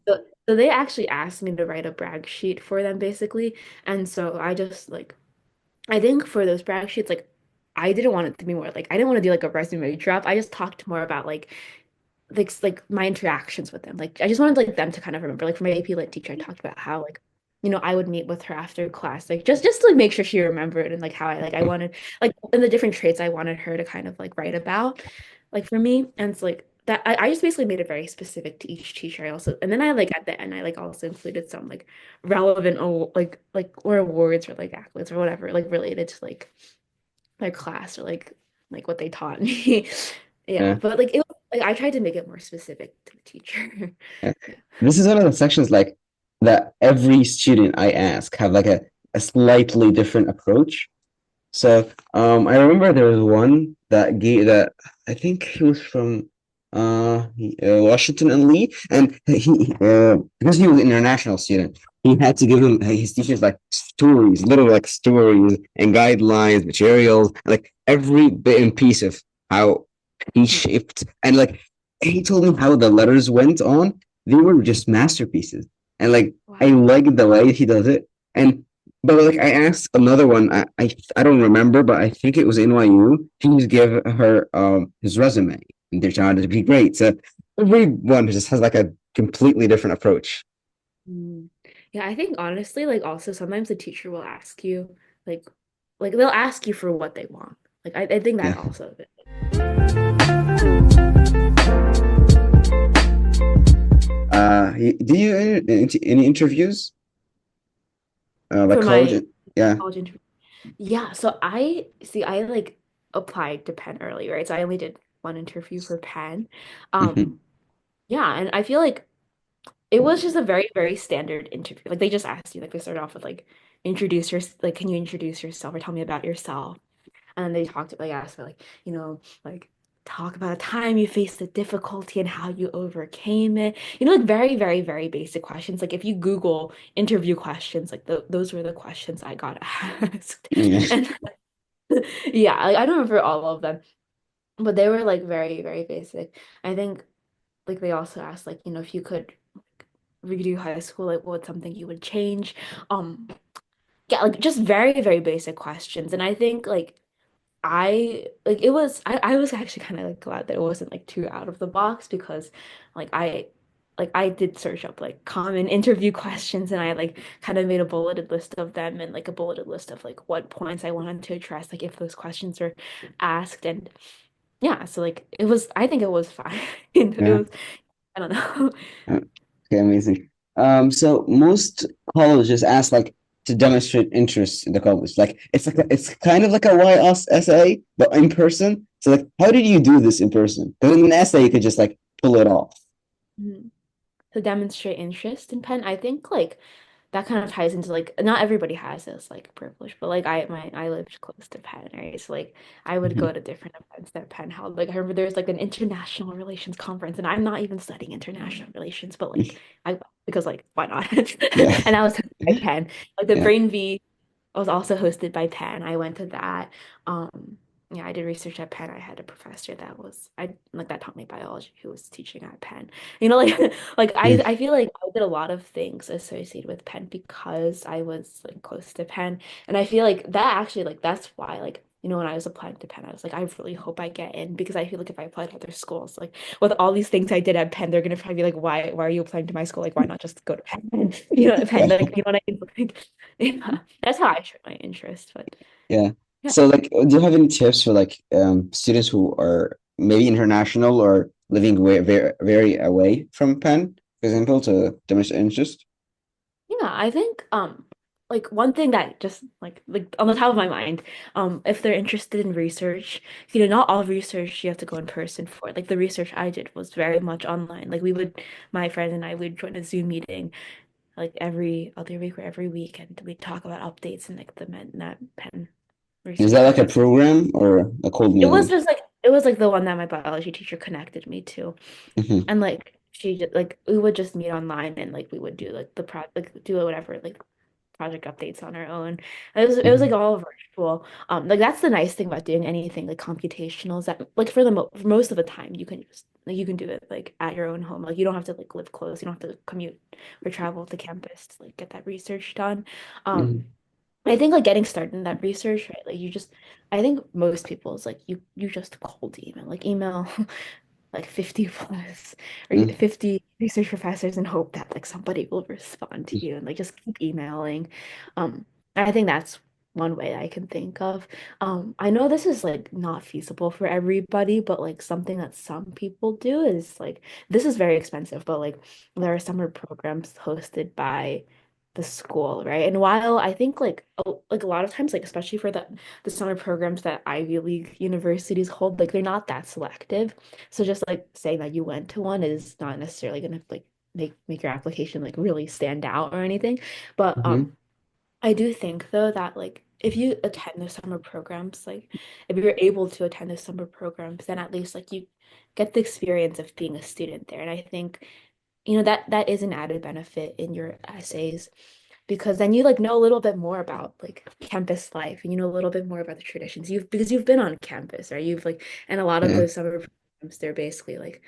so they actually asked me to write a brag sheet for them basically and so I just like I think for those brag sheets like I didn't want it to be more like I didn't want to do like a resume drop I just talked more about like my interactions with them like I just wanted like them to kind of remember like for my AP Lit teacher I talked about how like I would meet with her after class, like just to like make sure she remembered and like how I wanted like and the different traits I wanted her to kind of like write about, like for me. And it's like that I just basically made it very specific to each teacher. I also and then I like at the end I like also included some like relevant like or awards or like accolades or whatever like related to like their class or like what they taught me. Yeah, Yeah. but like I tried to make it more specific to the teacher. Yeah. Yeah. This is one of the sections like that every student I ask have like a slightly different approach. So I remember there was one that gave that I think he was from Washington and Lee, and he because he was an international student, he had to give him his teachers like stories, little like stories and guidelines, materials, like every bit and piece of how he shaped and like he told me how the letters went on. They were just masterpieces, and like I Wow. like the way he does it. And but like I asked another one, I don't remember, but I think it was NYU. He just gave her his resume, and they found it to be great. So everyone just has like a completely different approach. Mm. Yeah, I think honestly, like also sometimes the teacher will ask you, like, like they'll ask you for what they want. Like I think that Yeah. also. Do you any interviews? Like For college? my Yeah. college interview. Yeah, so I see I like applied to Penn early, right? So I only did one interview for Penn. Hmm. Um, yeah, and I feel like it was just a very, very standard interview. Like they just asked you, like they started off with like like can you introduce yourself or tell me about yourself? And then they talked like asked for like, like talk about a time you faced a difficulty and how you overcame it. Like very, very, very basic questions. Like if you Google interview questions, like those were the questions I got asked. Yeah. And yeah, like, I don't remember all of them, but they were like very, very basic. I think like they also asked like, if you could redo high school, like what's something you would change? Um, yeah, like just very, very basic questions. And I think like I was actually kind of like glad that it wasn't like too out of the box because like I did search up like common interview questions and I like kind of made a bulleted list of them and like a bulleted list of like what points I wanted to address like if those questions are asked. And yeah, so like I think it was fine. It Yeah. was, I don't know. Okay, amazing. So most colleges ask like to demonstrate interest in the college. Like it's kind of like a why us essay, but in person. So like, how did you do this in person? Because in an essay you could just like pull it off. Mhm. To demonstrate interest in Penn, I think like that kind of ties into like not everybody has this like privilege, but like I lived close to Penn, right? So like I would Mhm. go to different events that Penn held. Like I remember there was like an international relations conference, and I'm not even studying international relations, but like I because like why not? Yeah, And I was hosted by Penn. Like the yeah. Brain V was also hosted by Penn. I went to that. Yeah, I did research at Penn. I had a professor that was I like that taught me biology who was teaching at Penn. Like like Mm. I feel like I did a lot of things associated with Penn because I was like close to Penn. And I feel like that actually like that's why like when I was applying to Penn, I was like, I really hope I get in because I feel like if I apply to other schools, like with all these things I did at Penn, they're gonna probably be like, why are you applying to my school? Like, why not just go to Penn? Penn, like, you know what I mean? Like, yeah, that's how I showed my interest. But Yeah. yeah. So like, do you have any tips for like students who are maybe international or living way very very away from Penn, for example, to demonstrate interest? Yeah, I think like one thing that just like on the top of my mind, if they're interested in research, not all research you have to go in person for. Like the research I did was very much online. Like my friend and I would join a Zoom meeting like every other week or every week and we'd talk about updates and like the that Penn Is that research like a project. program or a cold meeting? It was like the one that my biology teacher connected me to. Hmm. And like she just like we would just meet online and like we would do like the pro like do whatever like project updates on our own. It was like Hmm. all virtual. Like that's the nice thing about doing anything like computational is that like for most of the time you can do it like at your own home. Like you don't have to like live close. You don't have to commute or travel to campus to like get that research done. Um, Hmm. I think like getting started in that research, right? Like I think most people is like you just cold email, like email like 50 plus or Mm, 50 research professors and hope that like somebody will respond to you and like just keep emailing. Um, I think that's one way I can think of. I know this is like not feasible for everybody, but like something that some people do is like this is very expensive, but like there are summer programs hosted by the school, right? And while I think like a lot of times, like especially for the summer programs that Ivy League universities hold, like they're not that selective. So just like saying that you went to one is not necessarily gonna like make your application like really stand out or anything. But mhm, I do think though that like if you attend the summer programs, like if you're able to attend the summer programs, then at least like you get the experience of being a student there. And I think, that is an added benefit in your essays because then you like know a little bit more about like campus life and you know a little bit more about the traditions because you've been on campus or you've like and a lot of yeah, those summer programs they're basically like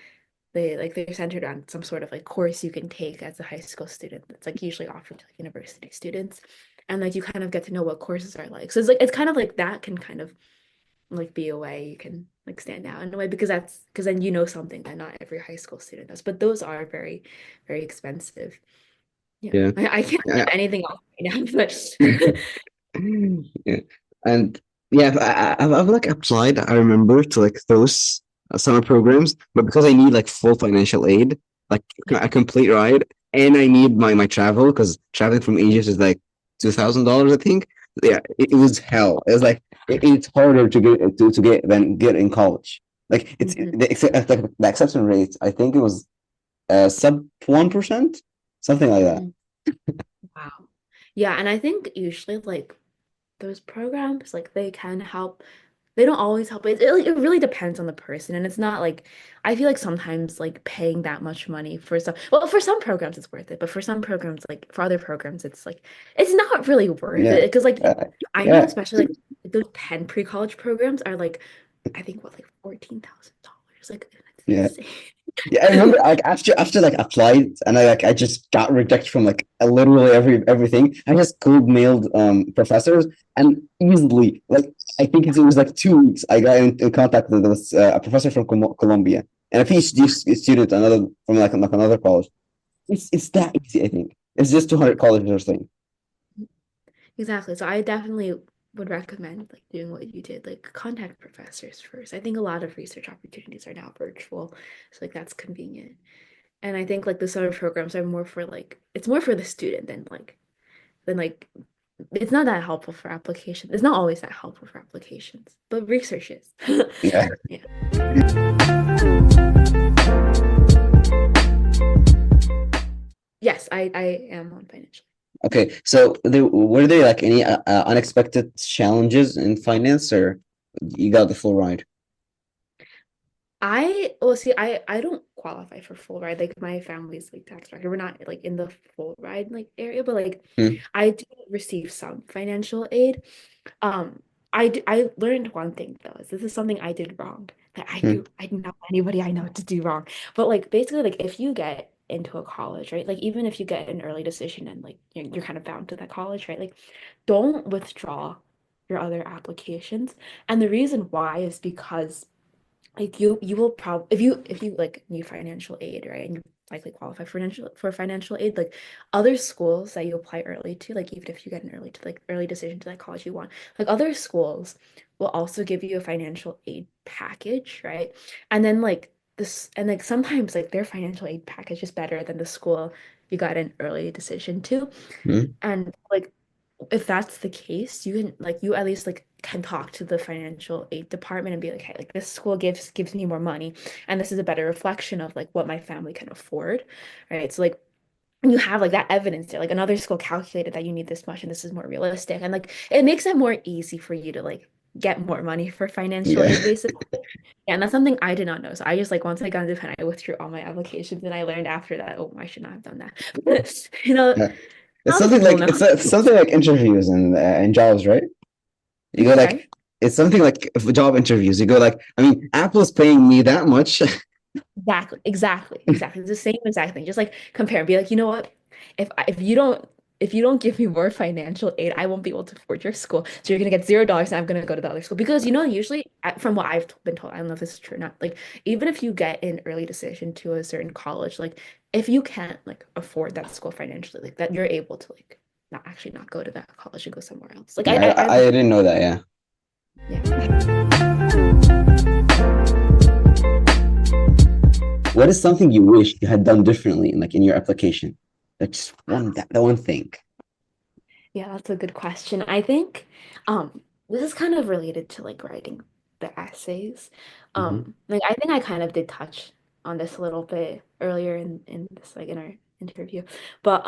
they're centered on some sort of like course you can take as a high school student that's like usually offered to like university students and like you kind of get to know what courses are like so it's kind of like that can kind of like be a way you can like stand out in a way because then you know something that not every high school student does but those are very very expensive. Yeah, yeah. I can't think of Yeah. anything else right now, but Yeah. And yeah, I've like applied, I remember, to like those summer programs, but because I need like full financial aid, like yeah. a complete ride, and I need my travel because traveling from Egypt is like $2,000, I think. Yeah, it was hell. It was like it's harder to get than get in college. Like Mhm. the acceptance rate, I think it was sub 1%, something like that. Mhm. Wow. Yeah, and I think usually like those programs, like they can help. They don't always help. It really depends on the person, and it's not like I feel like sometimes like paying that much money for some. Well, for some programs it's worth it, but for some programs, like for other programs, it's like it's not really worth Yeah. it because like Uh, I know yeah. especially like those Penn pre-college programs are like I think what like $14,000. Like Yeah. it's insane. Yeah, I remember like after like applied and I just got rejected from like literally everything. I just cold mailed professors and easily like I think it was like 2 weeks I got in contact with this a professor from Colombia and a PhD student another from like another college. It's that easy I think. It's just 200 colleges or something. Exactly. So I definitely would recommend like doing what you did, like contact professors first. I think a lot of research opportunities are now virtual, so like that's convenient. And I think like the summer programs are more for like it's more for the student than like it's not that helpful for applications. It's not always that helpful for applications, but research is. Yeah. Yeah. Yes, I am on financial. Okay. So were there like any unexpected challenges in finance or you got the full ride? Well see I don't qualify for full ride like my family's like tax bracket we're not like in the full ride like area but like Hmm. I do receive some financial aid. I learned one thing though is this is something I did wrong that Hmm. I do not want anybody I know to do wrong but like basically like if you get into a college right like even if you get an early decision and like you're kind of bound to that college right like don't withdraw your other applications and the reason why is because like you will probably if you like need financial aid, right? And you likely qualify for financial aid, like other schools that you apply early to, like even if you get an early decision to that college you want, like other schools will also give you a financial aid package, right? And then like this and like sometimes like their financial aid package is better than the school you got an early decision to. Hmm. And like if that's the case, you can like you at least like can talk to the financial aid department and be like, hey, like this school gives me more money, and this is a better reflection of like what my family can afford, right? So like you have like that evidence there, like another school calculated that you need this much and this is more realistic, and like it makes it more easy for you to like get more money for financial Yeah. aid, basically. Yeah, and that's something I did not know. So I just like once I got into Penn, I withdrew all my applications, and I learned after that, oh, I should not have done that. But, Yeah. It's now that something people like know. it's something like interviews and jobs, right? You go like Sorry. it's something like job interviews. You go like, I mean, Apple's paying me that much. Exactly. It's the same exact thing. Just like compare and be like, you know what? If you don't if you don't give me more financial aid, I won't be able to afford your school. So you're gonna get $0 and I'm gonna go to the other school. Because usually from what I've been told, I don't know if this is true or not, like even if you get an early decision to a certain college, like if you can't like afford that school financially, like that you're able to like not go to that college and go somewhere else. Like Yeah, I've I didn't know that. Yeah. yeah. What is something you wish you had done differently, like in your application? That's that one thing. Yeah, that's a good question. I think this is kind of related to like writing the essays. Hmm. Like I think I kind of did touch on this a little bit earlier in this like in our interview. But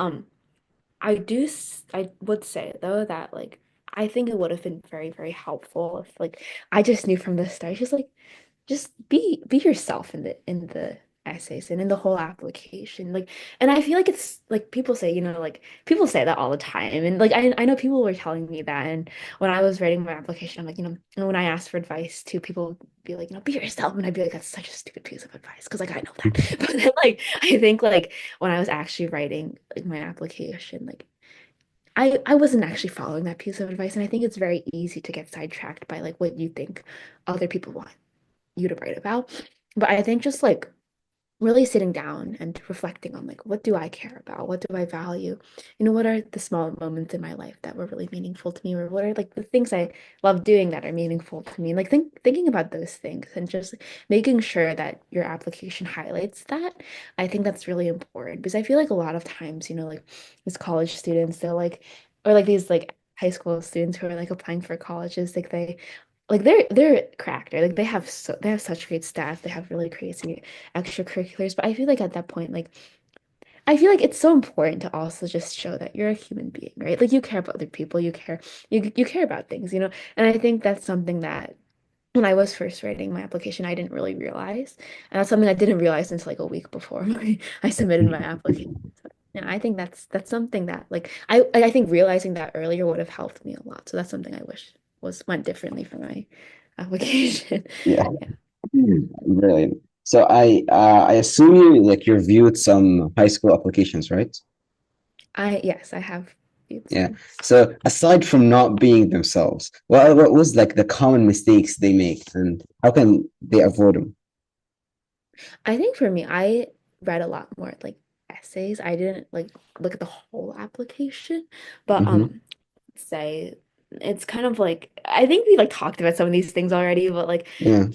I would say though that like I think it would have been very, very helpful if like I just knew from the start, just be yourself in the essays and in the whole application. Like, and I feel like it's like people say, like people say that all the time. And like I know people were telling me that. And when I was writing my application, I'm like, and when I asked for advice too, people would be like, be yourself. And I'd be like, that's such a stupid piece of advice because like I know that. But then like I think like when I was actually writing like my application, like I wasn't actually following that piece of advice. And I think it's very easy to get sidetracked by like what you think other people want you to write about. But I think just like really sitting down and reflecting on like what do I care about? What do I value? What are the small moments in my life that were really meaningful to me, or what are like the things I love doing that are meaningful to me? Like thinking about those things and just making sure that your application highlights that. I think that's really important because I feel like a lot of times, like these college students, they're like, or like these like high school students who are like applying for colleges, like they're cracked, right? Like they have such great staff, they have really crazy extracurriculars. But I feel like at that point, like I feel like it's so important to also just show that you're a human being, right? Like you care about other people, you care about things, And I think that's something that when I was first writing my application, I didn't really realize. And that's something I didn't realize until like a week before I submitted my application. So, yeah, I think that's something that like I think realizing that earlier would have helped me a lot. So that's something I wish went differently for my application. Yeah. Yeah. Brilliant. So I assume you reviewed some high school applications, right? Yes, I have viewed Yeah. some. So aside from not being themselves, what was like the common mistakes they make and how can they avoid them? I think for me, I read a lot more like essays. I didn't like look at the whole application, but Hmm. say it's kind of like I think we like talked about some of these things already, but like Yeah.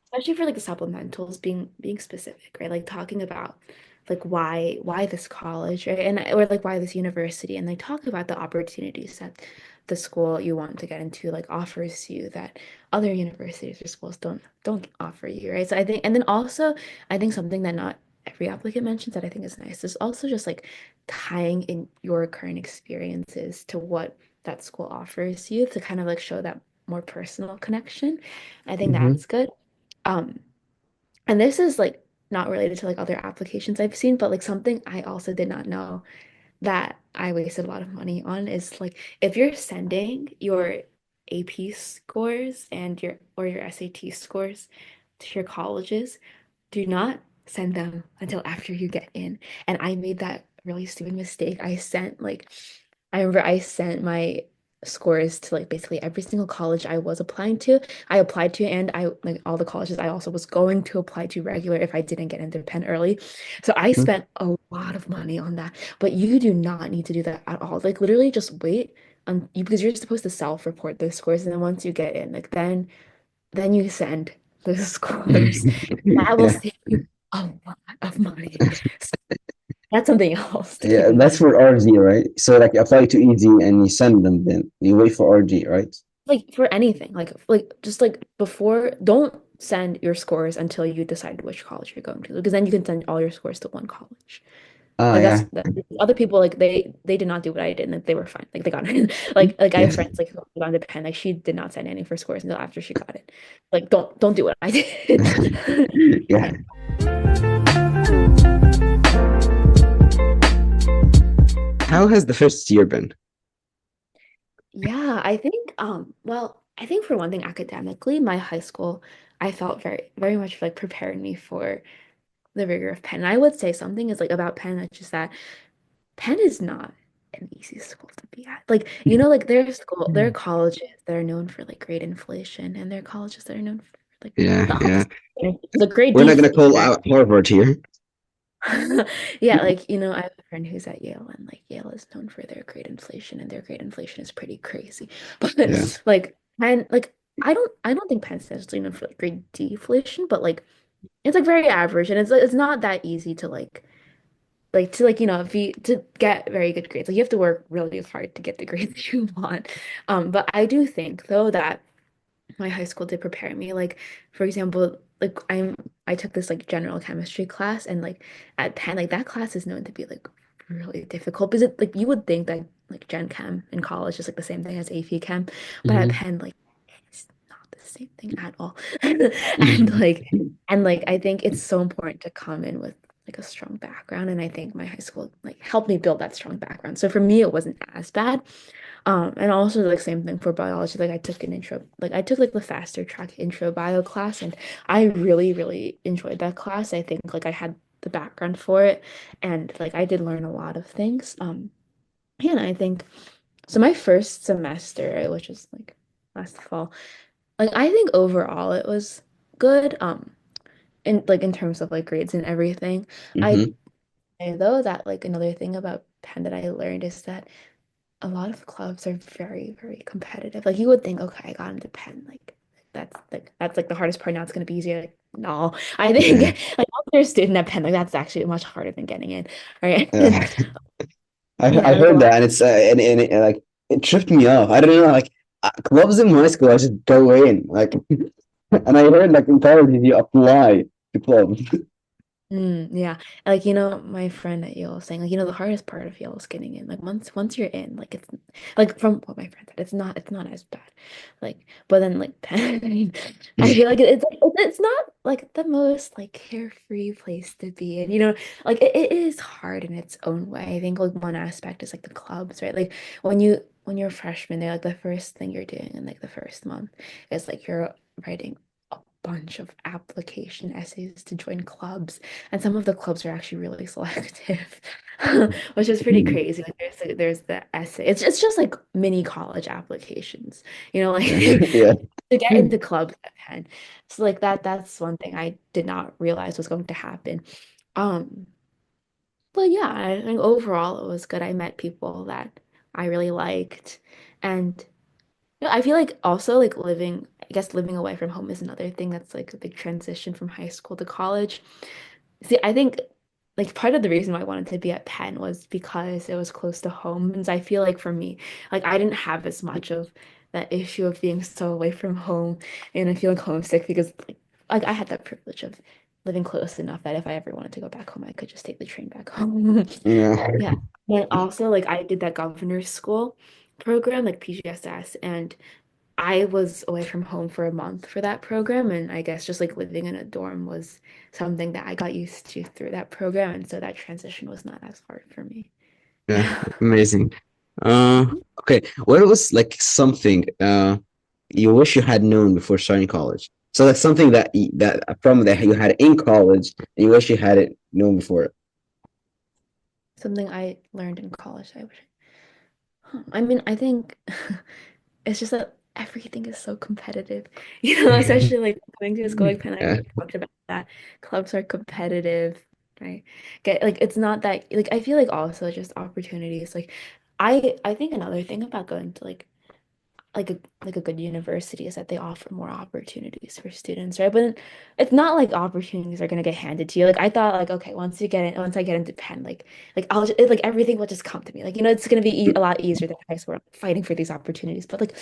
especially for like the supplementals being specific, right? Like talking about like why this college, right? And or like why this university, and they talk about the opportunities that the school you want to get into like offers you that other universities or schools don't offer you, right? So I think, and then also I think something that not every applicant mentions that I think is nice is also just like tying in your current experiences to what that school offers you to kind of like show that more personal connection. I think Hmm. that's good. Um, and this is like not related to like other applications I've seen, but like something I also did not know that I wasted a lot of money on is like if you're sending your AP scores and your SAT scores to your colleges, do not send them until after you get in. And I made that really stupid mistake. I remember I sent my scores to like basically every single college I was applying to. I applied to, and I like all the colleges I also was going to apply to regular if I didn't get into Penn early. So I spent a lot of money on that. But you do not need to do that at all. Like literally just wait on you because you're supposed to self-report those scores, and then once you get in, like then you send those scores. That will Yeah. save you a lot of money. So that's something else to keep Yeah, in that's mind. for RG, right? So like apply to EG and you send them then. You wait for RG, right? Like for anything, like just like before, don't send your scores until you decide which college you're going to, because then you can send all your scores to one college. Ah, Like yeah. other people like they did not do what I did, and like, they were fine. Like they got in. Like I Yeah. have friends like who got into Penn, like she did not send any of her scores until after she got it. Like don't do what I did. Yeah. How has the first year been? Yeah, I think well, I think for one thing academically, my high school I felt very very much like prepared me for the rigor of Penn. And I would say something is like about Penn, it's just that Penn is not. an easy school to be at. Like, like there are colleges that are known for like grade inflation, and there are colleges that are known for like Yeah, the yeah. opposite, the grade We're not gonna deflation, call right? out Harvard here. Yeah, like, I have a friend who's at Yale, and like Yale is known for their grade inflation, and their grade inflation is pretty crazy. Yeah. But like Penn, like I don't think Penn State's actually known for like grade deflation, but like it's like very average, and it's not that easy to be to get very good grades. Like you have to work really hard to get the grades you want. But I do think though that my high school did prepare me. Like, for example, like I took this like general chemistry class, and like at Penn, like that class is known to be like really difficult because like you would think that like Gen Chem in college is like the same thing as AP Chem, but at Mhm. Penn, like it's not the same thing at all. And like I think it's so important to come in with like a strong background, and I think my high school like helped me build that strong background. So for me, it wasn't as bad. And also like same thing for biology. Like I took like the faster track intro bio class, and I really, really enjoyed that class. I think like I had the background for it, and like I did learn a lot of things. Yeah, and I think so my first semester, which is like last fall, like I think overall it was good. In terms of like grades and everything. I Hmm. I though that like another thing about Penn that I learned is that a lot of clubs are very, very competitive. Like you would think, okay, I got into Penn, like that's like the hardest part. Now it's gonna be easier. Like, no, I think Yeah. like once you're a student at Penn, like that's actually much harder than getting in. Right. Yeah. I Yeah, like a heard lot. that, and it's and it, like it tripped me off. I don't know, like clubs in my school, I just go in, like, and I heard like in college you apply to clubs. Yeah. Like, my friend at Yale was saying, like, the hardest part of Yale is getting in. Like once you're in, like it's like from what my friend said, it's not as bad. Like, but then like Penn, I feel like it's not like the most like carefree place to be in. Like it is hard in its own way. I think like one aspect is like the clubs, right? Like when you're a freshman, they're like the first thing you're doing in like the first month is like you're writing a bunch of application essays to join clubs, and some of the clubs are actually really selective, which is pretty crazy. Like there's the essay. It's just like mini college applications, like Yeah, yeah. to get into clubs at Penn. So like that's one thing I did not realize was going to happen. Um, but yeah, I think overall it was good. I met people that I really liked, and I feel like also like I guess living away from home is another thing that's like a big transition from high school to college. See, I think like part of the reason why I wanted to be at Penn was because it was close to home. And so I feel like for me, like I didn't have as much of that issue of being so away from home and I feeling homesick because like I had that privilege of living close enough that if I ever wanted to go back home, I could just take the train back home. Yeah. Yeah. And also like I did that governor's school program, like PGSS, and I was away from home for a month for that program, and I guess just like living in a dorm was something that I got used to through that program, and so that transition was not as hard for me. Yeah, Yeah. amazing. Okay, what was like something you wish you had known before starting college? So that's something that you had in college and you wish you had it known before. Something I learned in college, I wish. I mean, I think it's just that everything is so competitive, especially like going to a school like Penn. I Yeah. already talked about that. Clubs are competitive, right? Get like it's not that like I feel like also just opportunities. Like I think another thing about going to like a good university is that they offer more opportunities for students, right? But it's not like opportunities are gonna get handed to you. Like I thought, like okay, once I get into Penn, like like everything will just come to me. Like it's gonna be a lot easier than high school, fighting for these opportunities. But like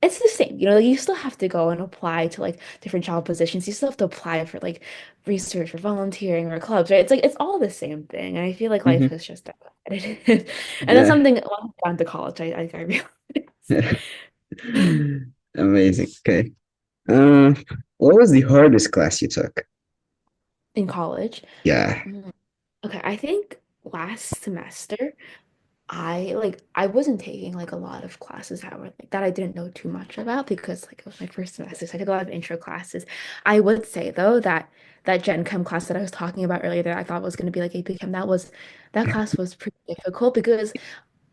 it's the same, like you still have to go and apply to like different job positions. You still have to apply for like research or volunteering or clubs, right? It's like it's all the same thing. And I feel like life Hmm. is just that competitive. And that's Yeah. something when I got into college, I realized. Amazing. Okay. What was the hardest class you took? In college. Yeah. Mm. Okay, I think last semester I wasn't taking like a lot of classes that were like that I didn't know too much about because like it was my first semester, so I took a lot of intro classes. I would say though that that Gen Chem class that I was talking about earlier that I thought was going to be like AP Chem, that class was pretty difficult because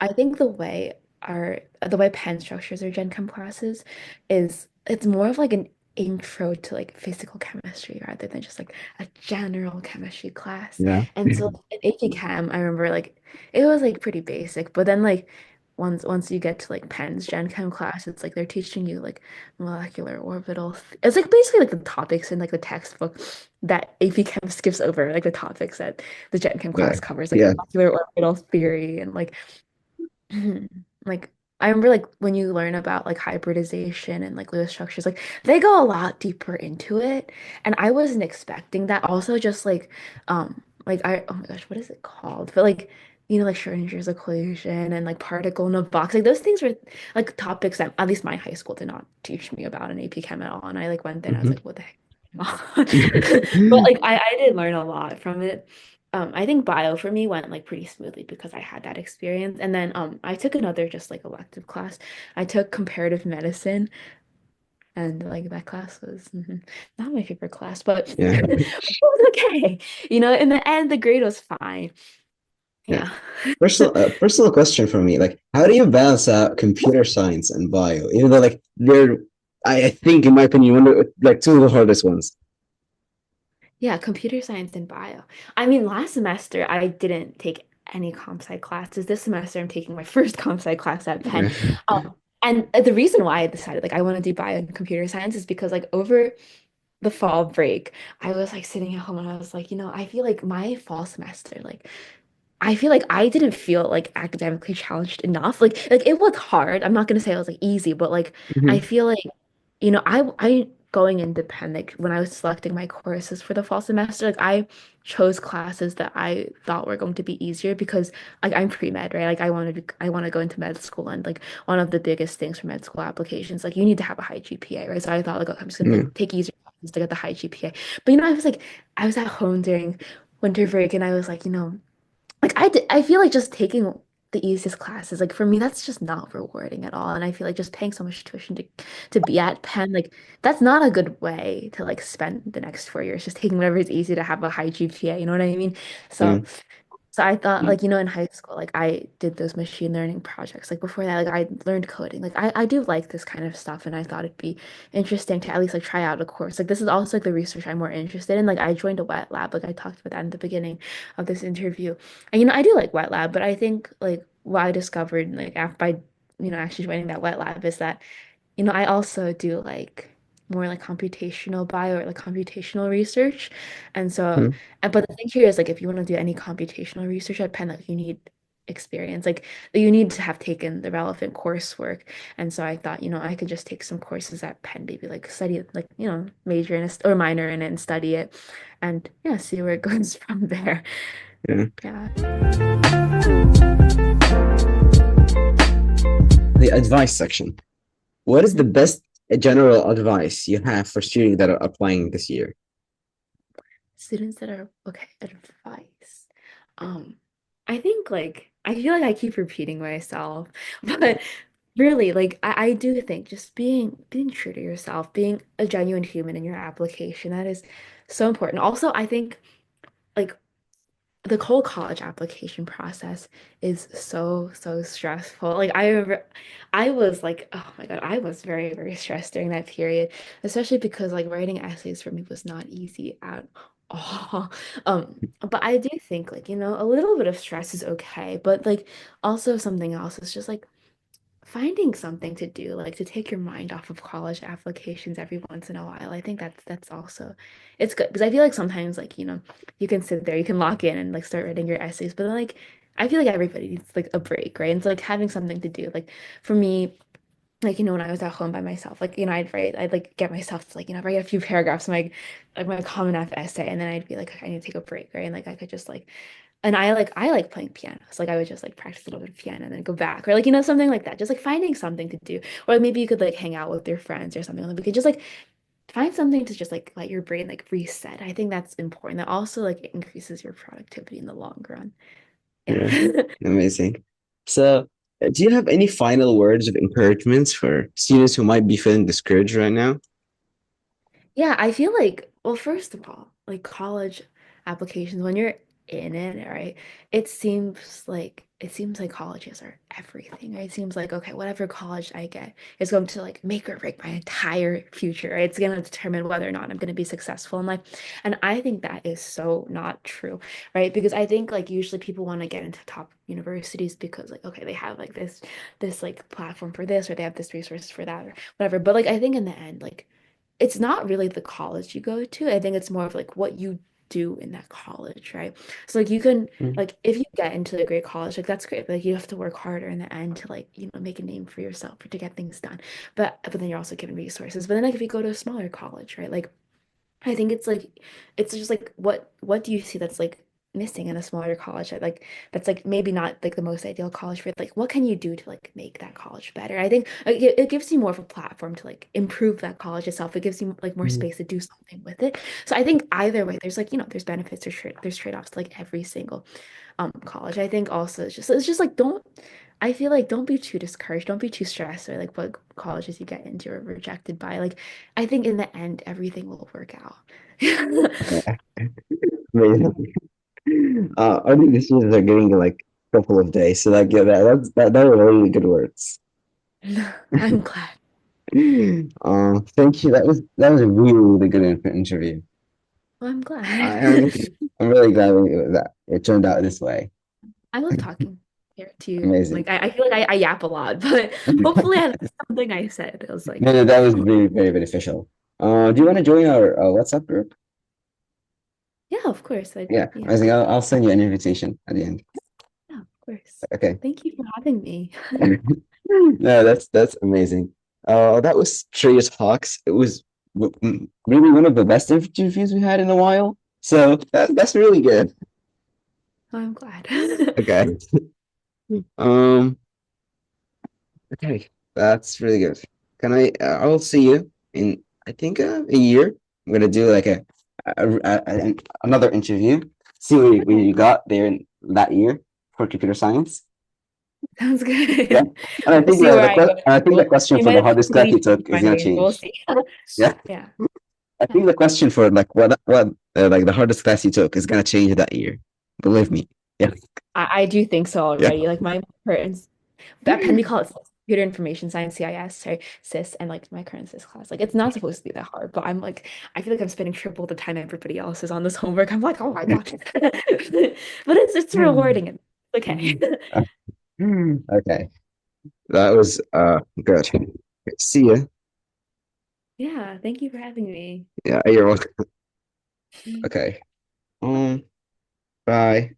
I think the way Penn structures their Gen Chem classes is it's more of like an intro to like physical chemistry rather than just like a general chemistry class. Yeah. And so in AP Chem, I remember like it was like pretty basic, but then like once you get to like Penn's Gen Chem class, it's like they're teaching you like molecular orbital. It's like basically like the topics in like the textbook that AP Chem skips over, like the topics that the Gen Chem Yeah. class covers, like Yeah. molecular orbital theory and like like I remember like when you learn about like hybridization and like Lewis structures, like they go a lot deeper into it. And I wasn't expecting that. Also just like I oh my gosh, what is it called? But like like Schrodinger's equation and like particle in a box. Like those things were like topics that at least my high school did not teach me about in AP Chem at all. And I like went there and I was Mhm. like, what the heck? But like I did learn a lot from it. I think bio for me went like pretty smoothly because I had that experience. And then I took another just like elective class. I took comparative medicine and like that class was not my favorite class, but Yeah. it was okay. In the end the grade was fine. Yeah. Yeah. Personal question for me. Like, how do you balance out computer science and bio? Even though like they're, I think in my opinion, one of like two of the hardest ones. Yeah, computer science and bio. I mean, last semester I didn't take any comp sci classes. This semester I'm taking my first comp sci class at Penn. Yeah. And the reason why I decided like I want to do bio and computer science is because like over the fall break, I was like sitting at home and I was like, I feel like my fall semester, like I feel like I didn't feel like academically challenged enough. Like it was hard. I'm not gonna say it was like easy, but like I Mhm. feel like I going into Penn, like when I was selecting my courses for the fall semester, like I chose classes that I thought were going to be easier because like I'm pre-med, right? Like I want to go into med school and like one of the biggest things for med school applications, like you need to have a high GPA, right? So I thought like okay, I'm just gonna Yeah. like take easier classes to get the high GPA. But I was at home during winter break and I was like, like I feel like just taking the easiest classes, like for me, that's just not rewarding at all. And I feel like just paying so much tuition to be at Penn, like that's not a good way to like spend the next 4 years, just taking whatever is easy to have a high GPA, you know what I mean? Yeah. So I thought like, in high school, like I did those machine learning projects. Like before that, like I learned coding. Like I do like this kind of stuff and I thought it'd be interesting to at least like try out a course. Like this is also like the research I'm more interested in. Like I joined a wet lab, like I talked about that in the beginning of this interview. And I do like wet lab, but I think like what I discovered like after by actually joining that wet lab is that I also do like more like computational bio or like computational research. And so, Mhm. but the thing here is like if you want to do any computational research at Penn, like you need experience, like you need to have taken the relevant coursework. And so I thought, I could just take some courses at Penn, maybe like study it, like, major in it or minor in it and study it and yeah, see where it goes from there. Yeah. Yeah. The advice section. What is the Mhm. best general advice you have for students that are applying this year? Students that are okay, advice. Um, I think like I feel like I keep repeating myself, but really like I do think just being true to yourself, being a genuine human in your application, that is so important. Also, I think like the whole college application process is so stressful. Like I remember I was like, oh my God, I was very, very stressed during that period, especially because like writing essays for me was not easy at all. But I do think like, a little bit of stress is okay, but like also something else is just like finding something to do, like to take your mind off of college applications every once in a while. I think that's also it's good because I feel like sometimes like, you can sit there, you can lock in and like start writing your essays, but then like I feel like everybody needs like a break, right? And so like having something to do, like for me, like when I was at home by myself, like I'd like get myself to like write a few paragraphs in my Common App essay, and then I'd be like, okay, I need to take a break, right? And like I could just like and I like playing piano. So like I would just like practice a little bit of piano and then go back. Or like, something like that. Just like finding something to do. Or like, maybe you could like hang out with your friends or something. Like we could just like find something to just like let your brain like reset. I think that's important. That also like increases your productivity in the long run. Yeah. Yeah. Amazing. So, do you have any final words of encouragement for students who might be feeling discouraged right now? Yeah, I feel like, well, first of all, like college applications, when you're in it, right, it seems like it seems like colleges are everything, right? It seems like, okay, whatever college I get is going to like make or break my entire future, right? It's going to determine whether or not I'm going to be successful in life. And I think that is so not true, right? Because I think like usually people want to get into top universities because like, okay, they have like this like platform for this, or they have this resource for that, or whatever. But like I think in the end, like it's not really the college you go to. I think it's more of like what you do in that college, right? So like you can Mm. like if you get into a great college, like that's great. But like you have to work harder in the end to like, make a name for yourself or to get things done. But then you're also given resources. But then like if you go to a smaller college, right? Like I think it's like it's just like what do you see that's like missing in a smaller college that like that's like maybe not like the most ideal college for like what can you do to like make that college better? I think like, it gives you more of a platform to like improve that college itself. It gives you like more Mm. space to do something with it. So I think either way, there's like there's benefits, there's trade-offs to like every single college. I think also it's just like don't I feel like don't be too discouraged, don't be too stressed or like what colleges you get into or rejected by. Like I think in the end everything will work out. Amazing. I think the students are getting like a couple of days, so like yeah, that were really good words. I'm glad. Thank you. That was a really, really good interview. Well, I'm glad. I'm I'm really glad that it turned out this way. I love talking here to you. Amazing. Like I feel like I yap a lot, but hopefully I something I said. It was No, like, no, that was very, very beneficial. Do you want to join our WhatsApp group? yeah, of course. Yeah, Yeah. I think I'll send you an invitation at the end. Yeah, of course. Okay. Thank you for having me. No, that's amazing. That was Trey's Hawks. It was really one of the best interviews we had in a while. So that's really good. I'm glad. Okay. Um. Okay, that's really good. Can I? I'll see you in I think a year. I'm gonna do like another interview. See what Okay, you got there in that year for computer science. sounds Yeah, good. and I We'll think see where I go. I think the question You for might the have hardest class you completely took changed is my gonna name. We'll change. see. Yeah, Yeah. I Yeah. think the question for like what like the hardest class you took is gonna change that year. Believe me. Yeah, I do think so yeah. already. Like my parents at Penn we call it computer information science, CIS, sorry, CIS, and like my current CIS class. Like it's not supposed to be that hard, but I'm like I feel like I'm spending triple the time everybody else is on this homework. I'm like, oh my gosh. But it's rewarding and okay. Okay, that was good. See ya. Yeah, thank you for having me. Yeah, you're welcome. Okay. Bye.